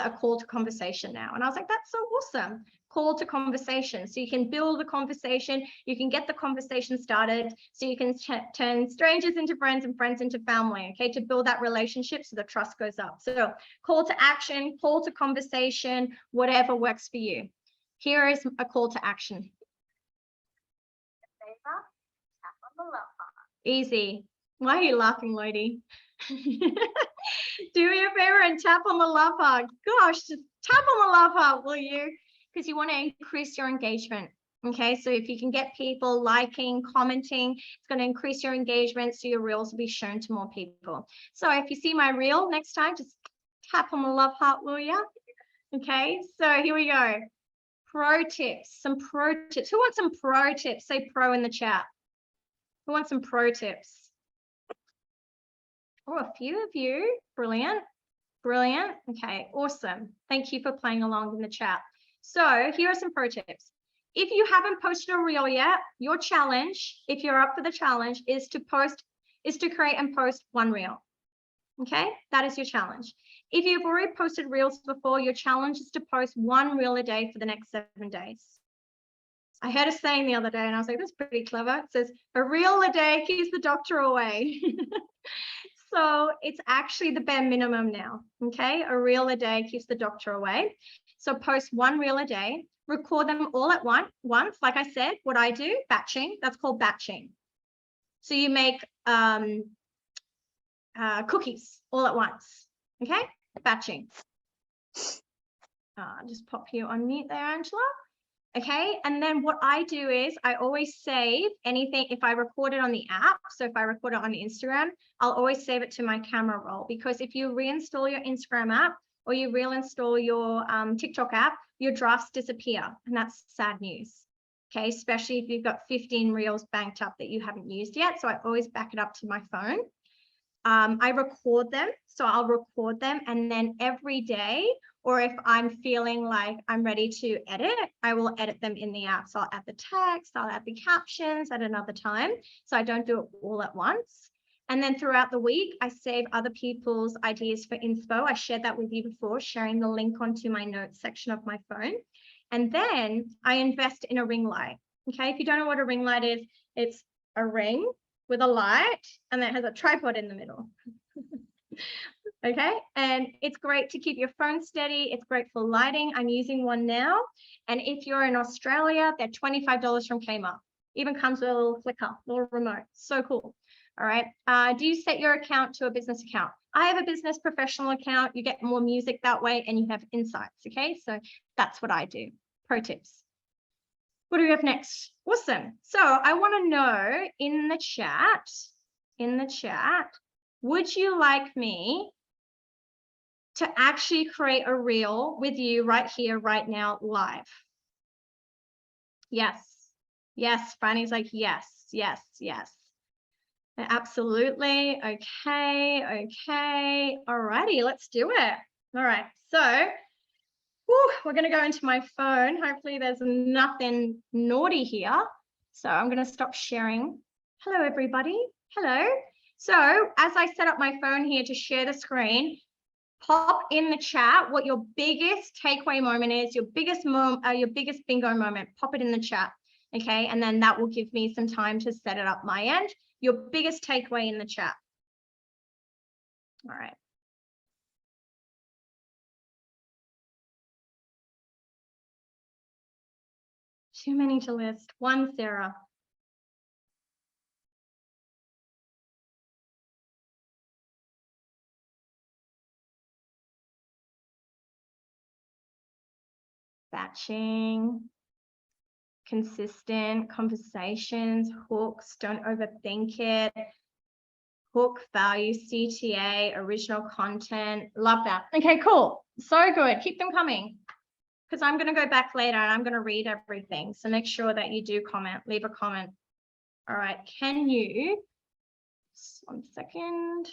a call to conversation now. And I was like, that's so awesome. Call to conversation. So you can build a conversation. You can get the conversation started. So you can turn strangers into friends and friends into family, okay, to build that relationship so the trust goes up. So call to action, call to conversation, whatever works for you. Here is a call to action. Tap on the love heart. Easy. Why are you laughing, Lodi? Do me a favor and tap on the love heart. Gosh, just tap on the love heart, will you? Because you want to increase your engagement. Okay, so if you can get people liking, commenting, it's going to increase your engagement, so your reels will be shown to more people. So if you see my reel next time, just tap on the love heart, will you? Okay, so here we go. Pro tips, some pro tips. Who wants some pro tips? Say pro in the chat. Who wants some pro tips? Oh, a few of you. Brilliant. Brilliant. Okay, awesome. Thank you for playing along in the chat. So here are some pro tips. If you haven't posted a reel yet, your challenge, if you're up for the challenge, is to create and post one reel. Okay, that is your challenge. If you've already posted reels before, your challenge is to post one reel a day for the next 7 days. I heard a saying the other day and I was like, that's pretty clever. It says, a reel a day keeps the doctor away. So it's actually the bare minimum now. Okay, a reel a day keeps the doctor away. So post one reel a day, record them all at once. Like I said, what I do, batching, that's called batching. So you make cookies all at once. Okay, batching. Just pop you on mute there, Angela. Okay, and then what I do is I always save anything if I record it on the app. So if I record it on Instagram, I'll always save it to my camera roll, because if you reinstall your Instagram app or you reinstall your TikTok app, your drafts disappear, and that's sad news. Okay, especially if you've got 15 reels banked up that you haven't used yet. So I always back it up to my phone. I record them, so I'll record them, and then every day, or if I'm feeling like I'm ready to edit, I will edit them in the app. So I'll add the text, I'll add the captions at another time, so I don't do it all at once. And then throughout the week, I save other people's ideas for inspo. I shared that with you before, sharing the link onto my notes section of my phone. And then I invest in a ring light. Okay, if you don't know what a ring light is, it's a ring with a light, and that has a tripod in the middle. Okay, and it's great to keep your phone steady. It's great for lighting. I'm using one now, and if you're in Australia, they're $25 from Kmart. Even comes with a little flicker, little remote. So cool. All right, do you set your account to a business account? I have a business professional account. You get more music that way, and you have insights. Okay, so that's what I do. Pro tips. What do we have next? Awesome. So I want to know in the chat, would you like me to actually create a reel with you right here, right now, live? Yes. Yes. Franny's like, yes, yes, yes. Absolutely. Okay. Okay. All righty. Let's do it. All right. So we're going to go into my phone. Hopefully there's nothing naughty here. So I'm going to stop sharing. Hello, everybody. Hello. So as I set up my phone here to share the screen, pop in the chat what your biggest takeaway moment is, your biggest bingo moment. Pop it in the chat. Okay. And then that will give me some time to set it up my end. Your biggest takeaway in the chat. All right. Too many to list. One, Sarah. Batching. Consistent conversations, hooks, don't overthink it. Hook, value, CTA, original content. Love that. Okay, cool. So good. Keep them coming, because I'm going to go back later and I'm going to read everything. So make sure that you do comment, leave a comment. All right. Can you, just 1 second.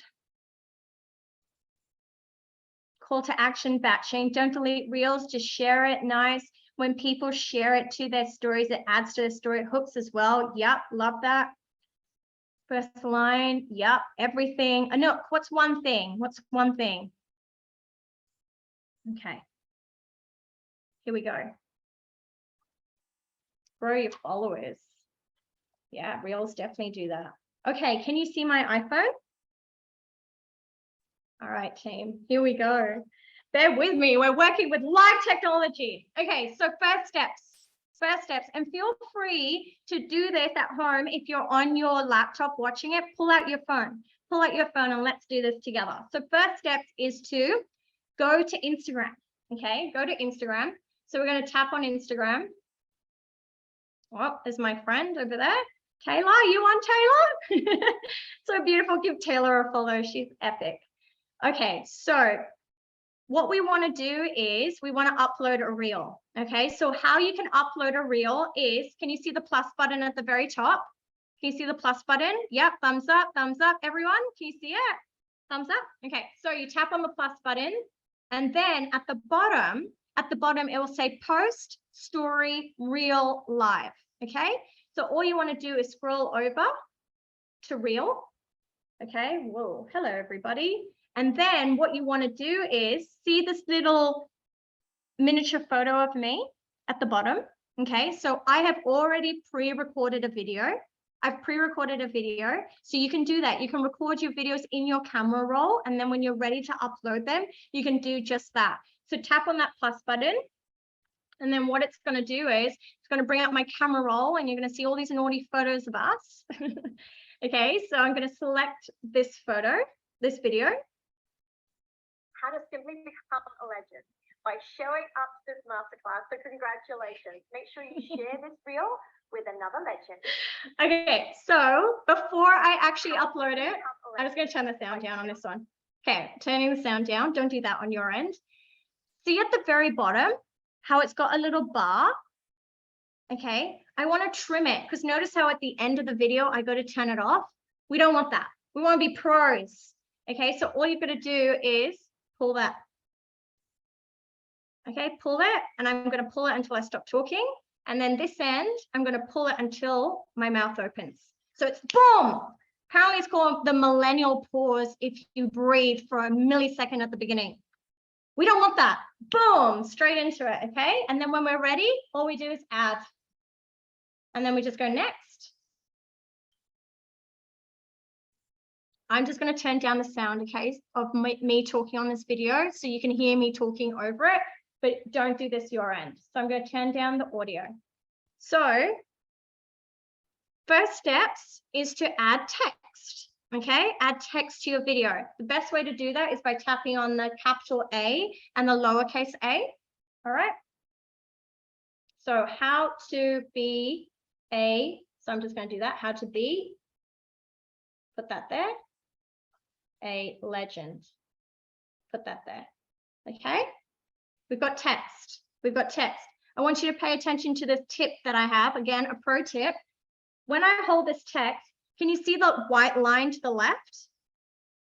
Call to action, batching. Don't delete reels, just share it. Nice. When people share it to their stories, it adds to their story. Hooks as well. Yep, love that. First line, yep, everything. No, what's one thing? What's one thing? Okay. Here we go. Grow your followers. Yeah, reels definitely do that. Okay, can you see my iPhone? All right, team, here we go. Bear with me, we're working with live technology. Okay, so first steps, and feel free to do this at home. If you're on your laptop watching it, pull out your phone and let's do this together. So first step is to go to Instagram. Okay, go to Instagram. So we're going to tap on Instagram. Oh, there's my friend over there. Taylor, you on, Taylor? So beautiful. Give Taylor a follow. She's epic. Okay, so what we want to do is we want to upload a reel. Okay, so how you can upload a reel is, can you see the plus button at the very top? Can you see the plus button? Yep, thumbs up, everyone. Can you see it? Thumbs up. Okay, so you tap on the plus button, and then at the bottom, at the bottom, it will say post, story, reel, live. Okay, so all you want to do is scroll over to reel. Okay, whoa, hello everybody. And then what you want to do is see this little miniature photo of me at the bottom. Okay, so I have already pre-recorded a video. I've pre-recorded a video, so you can do that. You can record your videos in your camera roll, and then when you're ready to upload them, you can do just that. So tap on that plus button, and then what it's going to do is it's going to bring up my camera roll, and you're going to see all these naughty photos of us. Okay, so I'm going to select this photo, this video. How to simply become a legend by showing up to this masterclass. So congratulations. Make sure you share this reel with another legend. Okay, so before I actually upload it, I'm just going to turn the sound down on this one. Okay, turning the sound down. Don't do that on your end. See at the very bottom how it's got a little bar? Okay, I want to trim it because notice how at the end of the video I got to turn it off. We don't want that. We want to be pros. Okay, so all you've got to do is pull that. Okay, pull it, and I'm going to pull it until I stop talking. And then this end, I'm going to pull it until my mouth opens. So it's boom. Apparently it's called the millennial pause if you breathe for a millisecond at the beginning. We don't want that. Boom, straight into it, okay? And then when we're ready, all we do is add. And then we just go next. I'm just going to turn down the sound, okay, of me talking on this video so you can hear me talking over it, but don't do this your end. So I'm going to turn down the audio. So first steps is to add text, okay? Add text to your video. The best way to do that is by tapping on the capital A and the lowercase a, all right? So how to be a, so I'm just going to do that, how to be, put that there, a legend, put that there, okay? We've got text, we've got text. I want you to pay attention to this tip that I have, again, a pro tip. When I hold this text, can you see the white line to the left?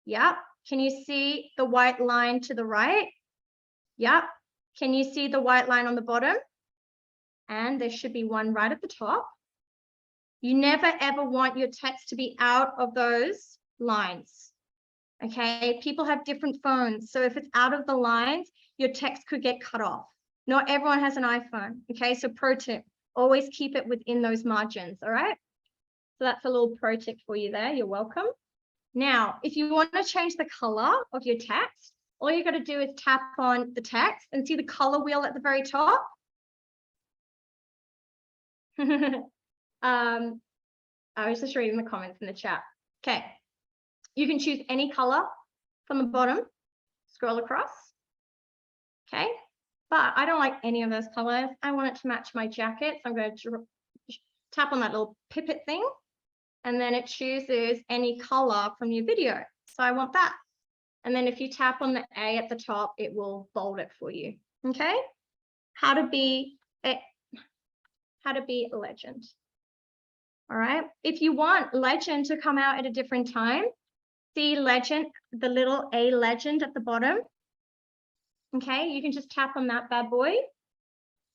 Yeah. Can you see the white line to the right? Yeah. Can you see the white line on the bottom? And there should be one right at the top. You never ever want your text to be out of those lines. Okay, people have different phones. So if it's out of the lines, your text could get cut off. Not everyone has an iPhone. Okay, so pro tip, always keep it within those margins. All right. So that's a little pro tip for you there. You're welcome. Now, if you want to change the color of your text, all you got to do is tap on the text and see the color wheel at the very top. I was just reading the comments in the chat. Okay. You can choose any color from the bottom, scroll across. Okay. But I don't like any of those colors. I want it to match my jacket. So I'm going to tap on that little pipet thing. And then it chooses any color from your video. So I want that. And then if you tap on the A at the top, it will bold it for you. Okay. How to be a legend. All right. If you want legend to come out at a different time, see legend, the little A legend at the bottom. Okay, you can just tap on that bad boy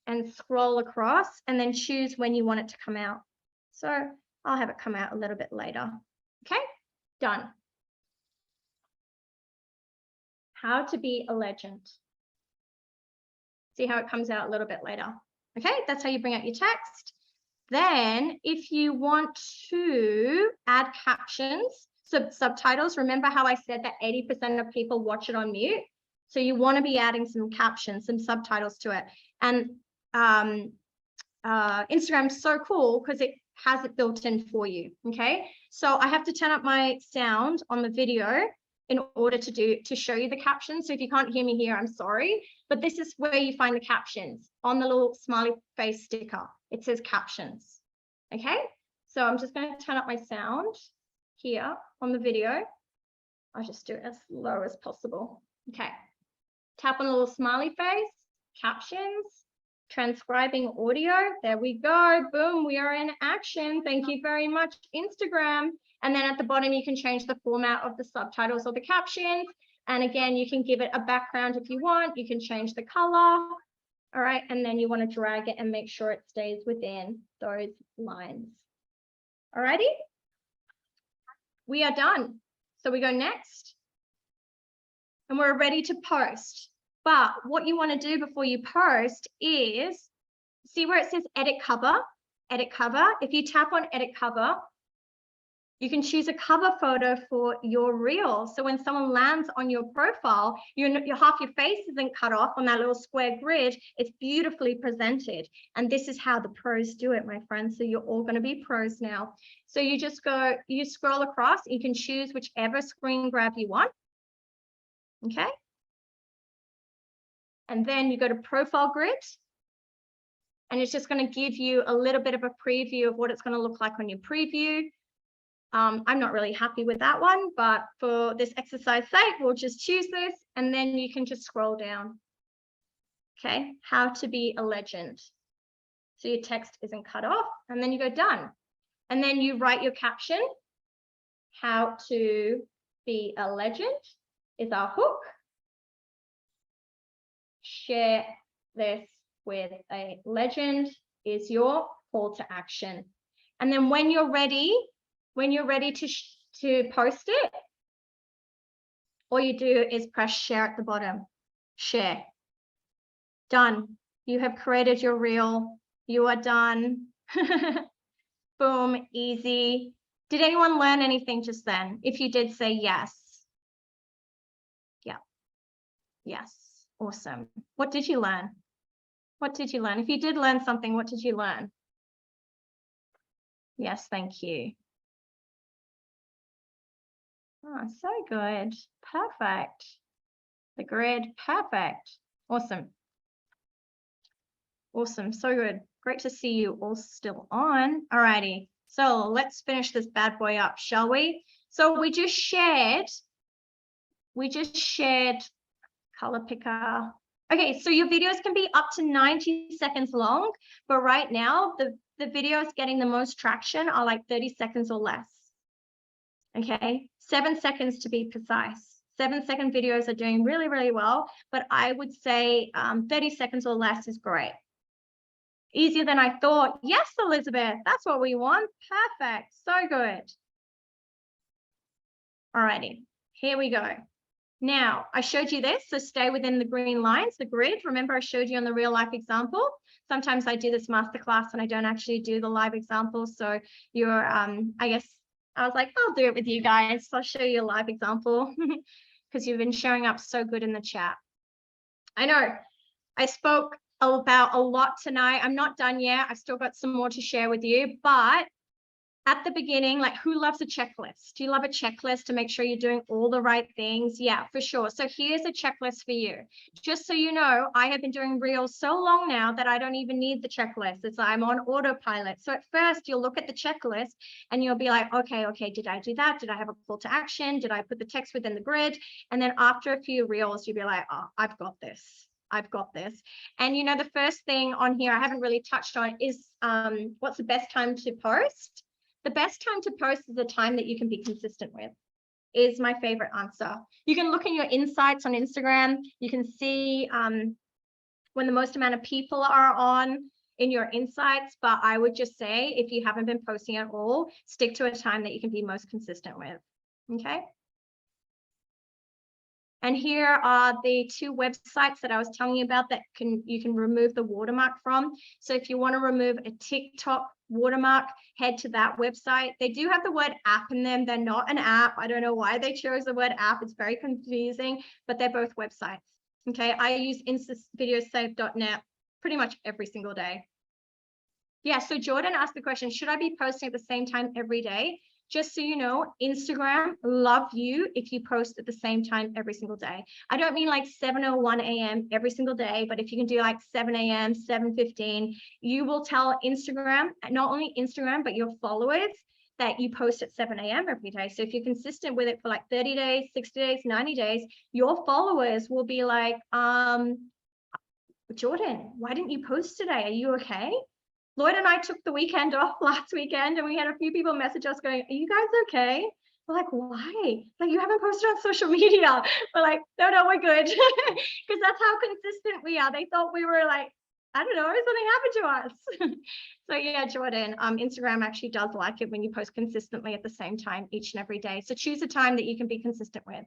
and scroll across and then choose when you want it to come out. So I'll have it come out a little bit later. Okay, done. How to be a legend. See how it comes out a little bit later. Okay, that's how you bring out your text. Then if you want to add captions, subtitles, remember how I said that 80% of people watch it on mute? So you want to be adding some captions, some subtitles to it. And Instagram's so cool because it has it built in for you. Okay, so I have to turn up my sound on the video in order to show you the captions. So if you can't hear me here, I'm sorry, but this is where you find the captions on the little smiley face sticker. It says captions. Okay, so I'm just going to turn up my sound here on the video. I'll just do it as low as possible. Okay, tap on the little smiley face, captions, transcribing audio. There we go. Boom, we are in action. Thank you very much, Instagram. And then at the bottom, you can change the format of the subtitles or the captions. And again, you can give it a background if you want. You can change the color. All right, and then you want to drag it and make sure it stays within those lines. All righty, we are done. So we go next, and we're ready to post. But what you want to do before you post is, see where it says edit cover? Edit cover. If you tap on edit cover, you can choose a cover photo for your reel. So when someone lands on your profile, your half your face isn't cut off on that little square grid. It's beautifully presented. And this is how the pros do it, my friends. So you're all going to be pros now. So you just go, you scroll across, you can choose whichever screen grab you want. Okay. And then you go to profile grid. And it's just going to give you a little bit of a preview of what it's going to look like on your preview. I'm not really happy with that one, but for this exercise sake, we'll just choose this, and then you can just scroll down. Okay, how to be a legend. So your text isn't cut off, and then you go done. And then you write your caption. How to be a legend is our hook. Share this with a legend is your call to action. And then when you're ready to post it, all you do is press share at the bottom. Share. Done. You have created your reel. You are done. Boom, easy. Did anyone learn anything just then? If you did, say yes. Yeah. Yes. Awesome. What did you learn? What did you learn? If you did learn something, what did you learn? Yes, thank you. Oh, so good. Perfect. The grid, perfect. Awesome. Awesome, so good. Great to see you all still on. All righty, so let's finish this bad boy up, shall we? So we just shared color picker. Okay, so your videos can be up to 90 seconds long, but right now the videos getting the most traction are like 30 seconds or less. Okay, 7 seconds to be precise. 7-second videos are doing really, really well, but I would say 30 seconds or less is great. Easier than I thought. Yes, Elizabeth, that's what we want. Perfect, so good. Alrighty, here we go. Now, I showed you this, so stay within the green lines, the grid. Remember, I showed you on the real life example. Sometimes I do this masterclass and I don't actually do the live example, so you're, I guess, I was like, I'll do it with you guys. So I'll show you a live example because you've been showing up so good in the chat. I know I spoke about a lot tonight. I'm not done yet. I've still got some more to share with you, but at the beginning, like, who loves a checklist? Do you love a checklist to make sure you're doing all the right things? Yeah, for sure. So here's a checklist for you. Just so you know, I have been doing reels so long now that I don't even need the checklist. It's I'm on autopilot. So at first you'll look at the checklist and you'll be like, okay, did I do that? Did I have a call to action? Did I put the text within the grid? And then after a few reels, you'll be like, oh, I've got this. I've got this. And you know, the first thing on here I haven't really touched on is what's the best time to post? The best time to post is the time that you can be consistent with, is my favorite answer. You can look in your insights on Instagram. You can see when the most amount of people are on in your insights, but I would just say if you haven't been posting at all, stick to a time that you can be most consistent with, okay? And here are the 2 websites that I was telling you about that you can remove the watermark from. So if you want to remove a TikTok watermark, head to that website. They do have the word app in them. They're not an app. I don't know why they chose the word app. It's very confusing, but they're both websites. Okay, I use instavideosave.net pretty much every single day. Yeah, so Jordan asked the question, should I be posting at the same time every day? Just so you know, Instagram love you if you post at the same time every single day. I don't mean like 7:01 a.m. every single day, but if you can do like 7 a.m., 7:15, you will tell Instagram, not only Instagram, but your followers that you post at 7 a.m. every day. So if you're consistent with it for like 30 days, 60 days, 90 days, your followers will be like, Jordan, why didn't you post today? Are you okay? Lloyd and I took the weekend off last weekend and we had a few people message us going, are you guys okay? We're like, why? Like, you haven't posted on social media. We're like, no, we're good. Because that's how consistent we are. They thought we were like I don't know, something happened to us. So yeah, Jordan, Instagram actually does like it when you post consistently at the same time each and every day. So choose a time that you can be consistent with.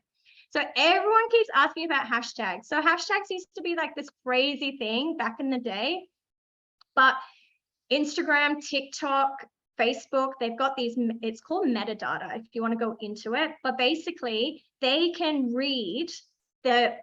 So everyone keeps asking about hashtags. So hashtags used to be like this crazy thing back in the day, but Instagram, TikTok, Facebook, they've got these, it's called metadata if you want to go into it, but basically they can read the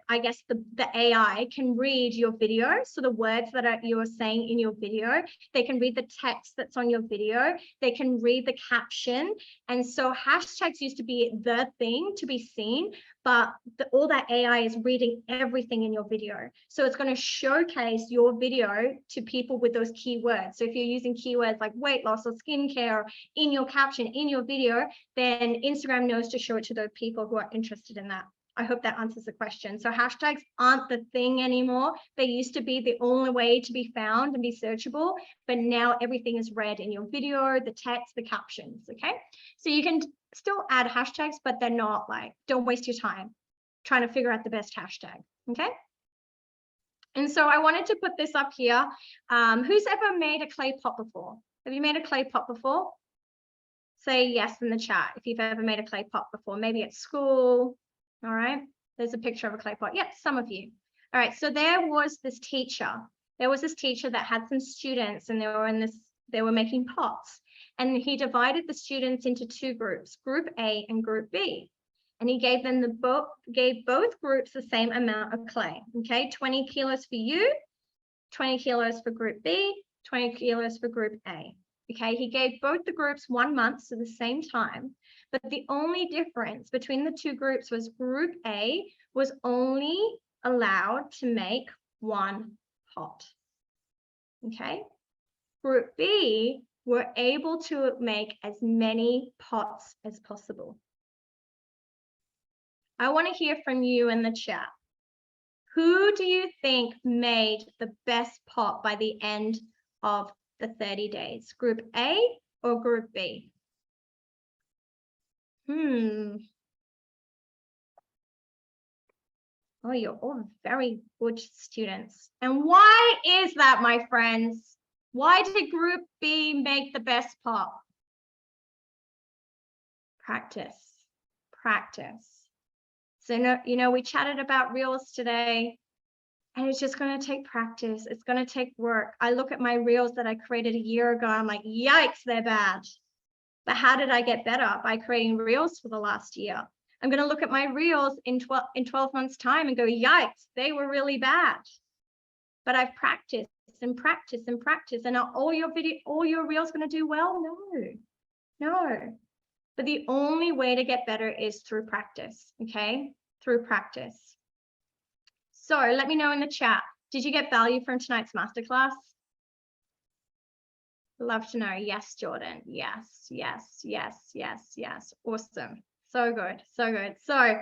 AI can read your video. So the words that you're saying in your video, they can read the text that's on your video, they can read the caption. And so hashtags used to be the thing to be seen, but all that AI is reading everything in your video. So it's going to showcase your video to people with those keywords. So if you're using keywords like weight loss or skincare in your caption, in your video, then Instagram knows to show it to those people who are interested in that. I hope that answers the question. So hashtags aren't the thing anymore. They used to be the only way to be found and be searchable, but now everything is read in your video, the text, the captions, okay? So you can still add hashtags, but they're not like, don't waste your time trying to figure out the best hashtag, okay? And so I wanted to put this up here. Who's ever made a clay pot before? Have you made a clay pot before? Say yes in the chat if you've ever made a clay pot before, maybe at school. All right, there's a picture of a clay pot. Yep, some of you. All right, so there was this teacher. There was this teacher that had some students and they were making pots. And he divided the students into two groups, group A and group B. And he gave them gave both groups the same amount of clay. Okay, 20 kilos for you, 20 kilos for group B, 20 kilos for group A. Okay, he gave both the groups 1 month, so the same time. But the only difference between the two groups was group A was only allowed to make 1 pot. Okay, group B were able to make as many pots as possible. I want to hear from you in the chat. Who do you think made the best pot by the end of the 30 days? Group A or group B? Oh, you're all very good students. And why is that, my friends? Why did group B make the best pot? Practice, practice. So, we chatted about reels today, and it's just going to take practice. It's going to take work. I look at my reels that I created a year ago. I'm like, yikes, they're bad. But how did I get better? By creating reels for the last year. I'm going to look at my reels in 12 months time and go, yikes, they were really bad. But I've practiced and practiced and practiced. And are all your reels going to do well? No. But the only way to get better is through practice, okay? Through practice. So let me know in the chat, did you get value from tonight's masterclass? Love to know. Yes, Jordan. Yes. Awesome. So good. So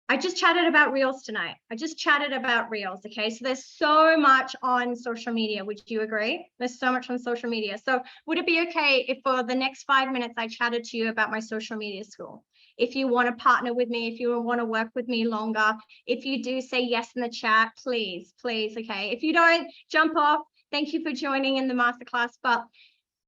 I just chatted about reels tonight. Okay, so there's so much on social media. Would you agree? There's so much on social media. So would it be okay if for the next 5 minutes I chatted to you about my social media school? If you want to partner with me, if you want to work with me longer, if you do, say yes in the chat, please, okay? If you don't, jump off. Thank you for joining in the masterclass, but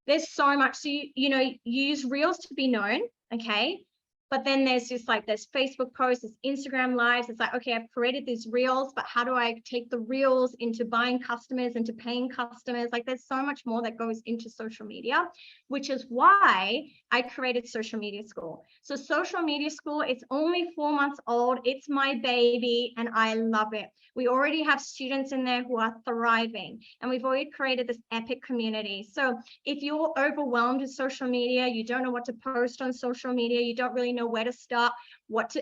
there's so much. So you use reels to be known, okay? But then there's just like there's Facebook posts, there's Instagram lives. It's like, okay, I've created these reels, but how do I take the reels into buying customers, into paying customers? Like there's so much more that goes into social media, which is why I created Social Media School. So Social Media School, it's only 4 months old. It's my baby and I love it. We already have students in there who are thriving and we've already created this epic community. So if you're overwhelmed with social media, you don't know what to post on social media, you don't really know where to start,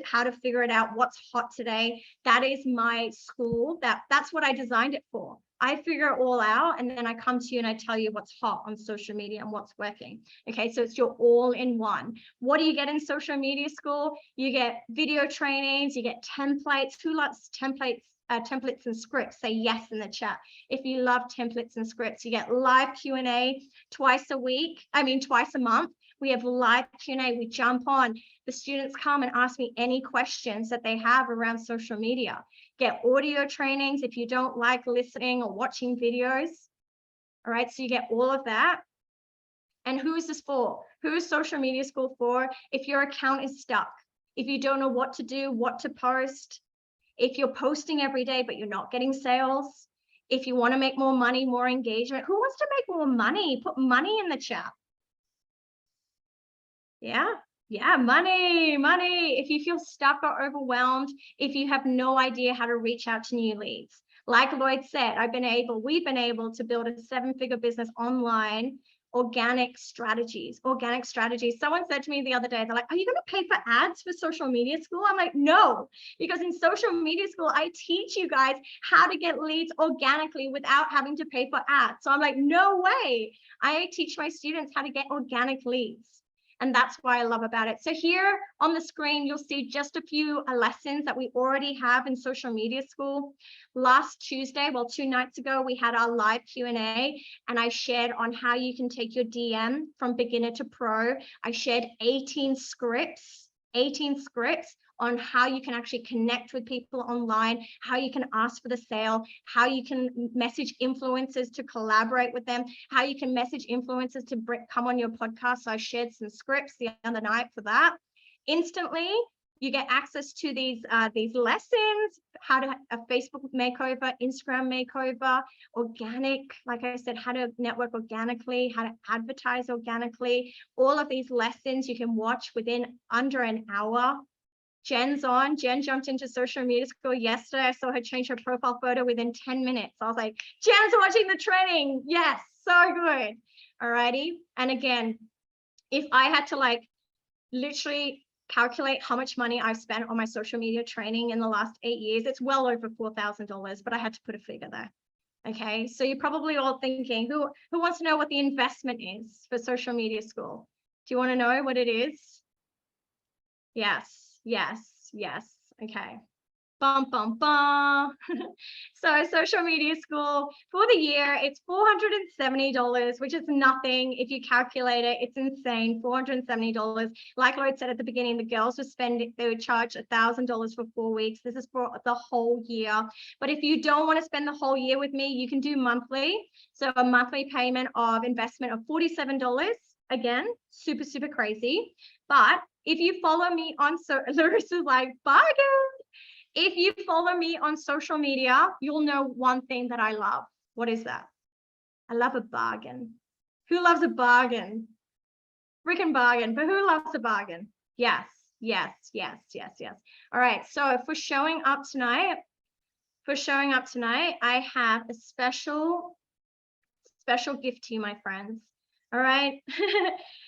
how to figure it out, what's hot today, that is my school. That's what I designed it for. I figure it all out and then I come to you and I tell you what's hot on social media and what's working. Okay, so it's your all-in-one. What do you get in Social Media School? You get video trainings, you get templates. Who loves templates? Templates and scripts? Say yes in the chat. If you love templates and scripts, you get live Q&A twice a month. We have live Q&A. We jump on. The students come and ask me any questions that they have around social media. get audio trainings if you don't like listening or watching videos. All right, so you get all of that. And who is this for? Who is social media school for? If your account is stuck, if you don't know what to do, what to post, if you're posting every day but you're not getting sales, if you want to make more money, more engagement. Who wants to make more money? Put money in the chat. Yeah, money. If you feel stuck or overwhelmed, if you have no idea how to reach out to new leads. Like Lloyd said, we've been able to build a 7-figure business online, organic strategies. Someone said to me the other day, they're like, are you going to pay for ads for social media school? I'm like, no, because in social media school, I teach you guys how to get leads organically without having to pay for ads. So I'm like, no way. I teach my students how to get organic leads. And that's what I love about it. So here on the screen, you'll see just a few lessons that we already have in social media school. Last Tuesday, well, 2 nights ago, we had our live Q&A, and I shared on how you can take your DM from beginner to pro. I shared 18 scripts on how you can actually connect with people online, how you can ask for the sale, how you can message influencers to collaborate with them, how you can message influencers to come on your podcast. So I shared some scripts the other night for that. Instantly, you get access to these lessons, how to a Facebook makeover, Instagram makeover, organic, like I said, how to network organically, how to advertise organically. All of these lessons you can watch within under an hour. Jen jumped into social media school yesterday. I saw her change her profile photo within 10 minutes. I was like, Jen's watching the training. Yes, so good. All righty. And again, if I had to like literally calculate how much money I've spent on my social media training in the last 8 years, it's well over $4,000, but I had to put a figure there. Okay, so you're probably all thinking, who wants to know what the investment is for social media school? Do you want to know what it is? Yes. Okay. Bum, bum, bum. So social media school for the year, it's $470, which is nothing. If you calculate it, it's insane. $470. Like Lloyd said at the beginning, the girls they would charge $1,000 for 4 weeks. This is for the whole year. But if you don't want to spend the whole year with me, you can do monthly. So a monthly payment of investment of $47. Again, super, super crazy. But if you follow me on, this is like bargain. If you follow me on social media, you'll know one thing that I love. What is that? I love a bargain. Who loves a bargain? Freaking bargain, but who loves a bargain? Yes. All right, so for showing up tonight, I have a special gift to you, my friends. All right.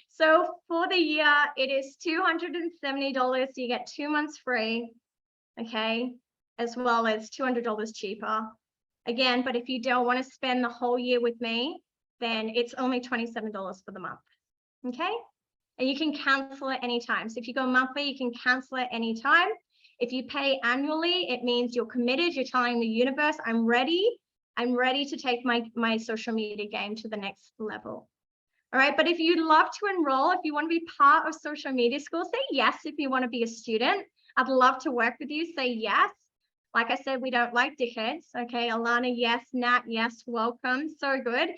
So for the year, it is $270. You get 2 months free, okay, as well as $200 cheaper. Again, but if you don't want to spend the whole year with me, then it's only $27 for the month, okay? And you can cancel it anytime. So if you go monthly, you can cancel it anytime. If you pay annually, it means you're committed. You're telling the universe, I'm ready to take my social media game to the next level. All right, but if you'd love to enroll, if you want to be part of social media school, say yes. If you want to be a student, I'd love to work with you. Say yes. Like I said, we don't like dickheads. Okay, Alana, yes. Nat, yes. Welcome. So good.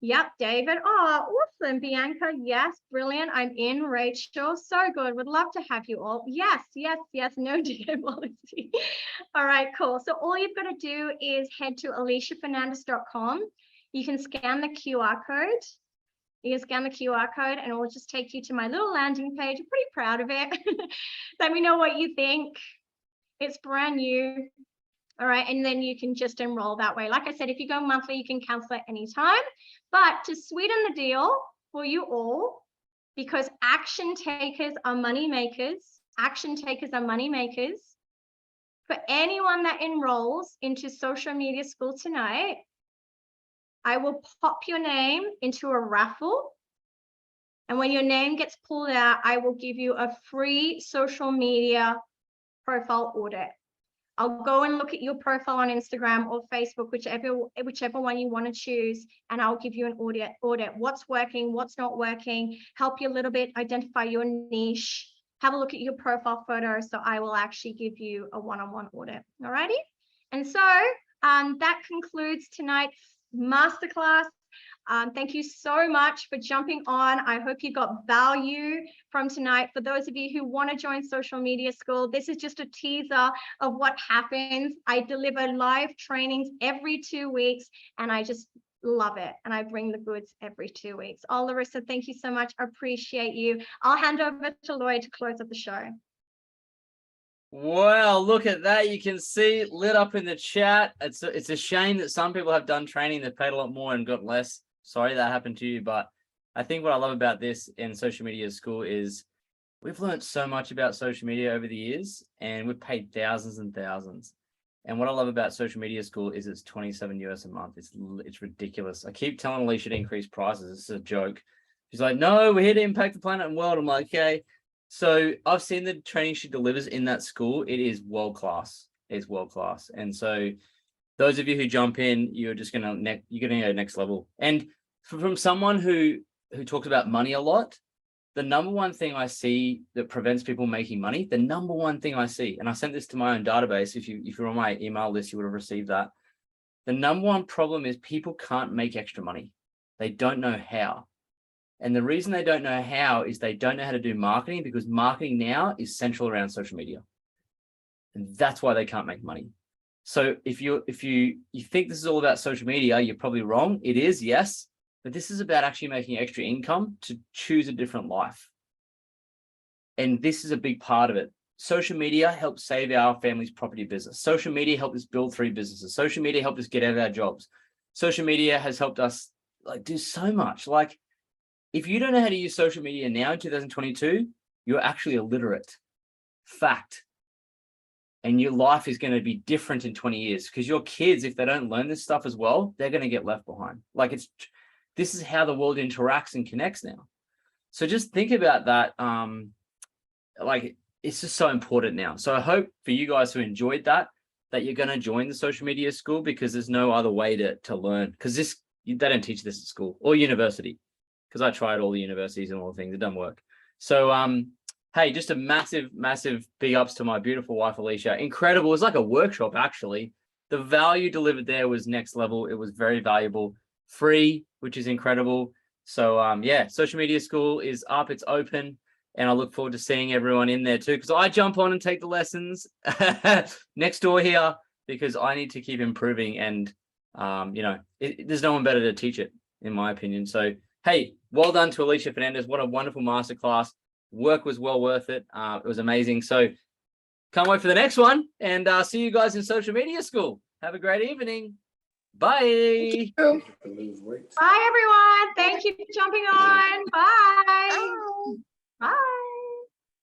Yep, David. Oh, awesome. Bianca, yes. Brilliant. I'm in. Rachel, so good. Would love to have you all. Yes. No dickhead policy. All right, cool. So all you've got to do is head to aliciafernandez.com. You can scan the QR code. You can scan the QR code and it will just take you to my little landing page. I'm pretty proud of it. Let me know what you think. It's brand new. All right, and then you can just enroll that way. Like I said, if you go monthly, you can cancel at any time. But to sweeten the deal for you all, because action takers are money makers, for anyone that enrolls into social media school tonight, I will pop your name into a raffle. And when your name gets pulled out, I will give you a free social media profile audit. I'll go and look at your profile on Instagram or Facebook, whichever one you want to choose, and I'll give you an audit. What's working, what's not working, help you a little bit, identify your niche, have a look at your profile photo. So I will actually give you a one-on-one audit. All righty. And so that concludes tonight's masterclass. Thank you so much for jumping on. I hope you got value from tonight. For those of you who want to join Social Media School, this is just a teaser of what happens. I deliver live trainings every 2 weeks, and I just love it. And I bring the goods every 2 weeks. Oh, Larissa, thank you so much. I appreciate you. I'll hand over to Lloyd to close up the show. Wow, look at that. You can see it lit up in the chat. It's a shame that some people have done training, they've paid a lot more and got less. Sorry that happened to you, but I think what I love about this in Social Media School is we've learned so much about social media over the years, and we've paid thousands and thousands. And what I love about Social Media School is it's $27 US a month. It's ridiculous. I keep telling Alicia to increase prices. This is a joke. She's like, no, we're here to impact the planet and world. I'm like, okay. So I've seen the training she delivers in that school. It is world class. It's world class. And so those of you who jump in, you're going to go next level. And from someone who talks about money a lot, the number one thing I see that prevents people making money, the number one thing I see, and I sent this to my own database. If you're on my email list, you would have received that. The number one problem is people can't make extra money. They don't know how. And the reason they don't know how is they don't know how to do marketing, because marketing now is central around social media. And that's why they can't make money. So if you think this is all about social media, you're probably wrong. It is, yes. But this is about actually making extra income to choose a different life. And this is a big part of it. Social media helped save our family's property business. Social media helped us build 3 businesses. Social media helped us get out of our jobs. Social media has helped us do so much. If you don't know how to use social media now in 2022, you're actually illiterate. Fact. And your life is going to be different in 20 years, because your kids, if they don't learn this stuff as well, they're going to get left behind. This is how the world interacts and connects now. So just think about that. It's just so important now. So I hope for you guys who enjoyed that you're going to join the Social Media School, because there's no other way to learn, because they don't teach this at school or university, because I tried all the universities and all the things. It doesn't work. So, hey, just a massive, massive big ups to my beautiful wife, Alicia. Incredible. It was like a workshop, actually. The value delivered there was next level. It was very valuable. Free, which is incredible. So yeah, Social Media School is up, it's open, and I look forward to seeing everyone in there too, because I jump on and take the lessons next door here, because I need to keep improving, and there's no one better to teach it, in my opinion. So hey, well done to Alicia Fernandez. What a wonderful masterclass. Work was well worth it. It was amazing. So can't wait for the next one, and see you guys in Social Media School. Have a great evening. Bye. Bye, everyone. Thank you for jumping on. Bye.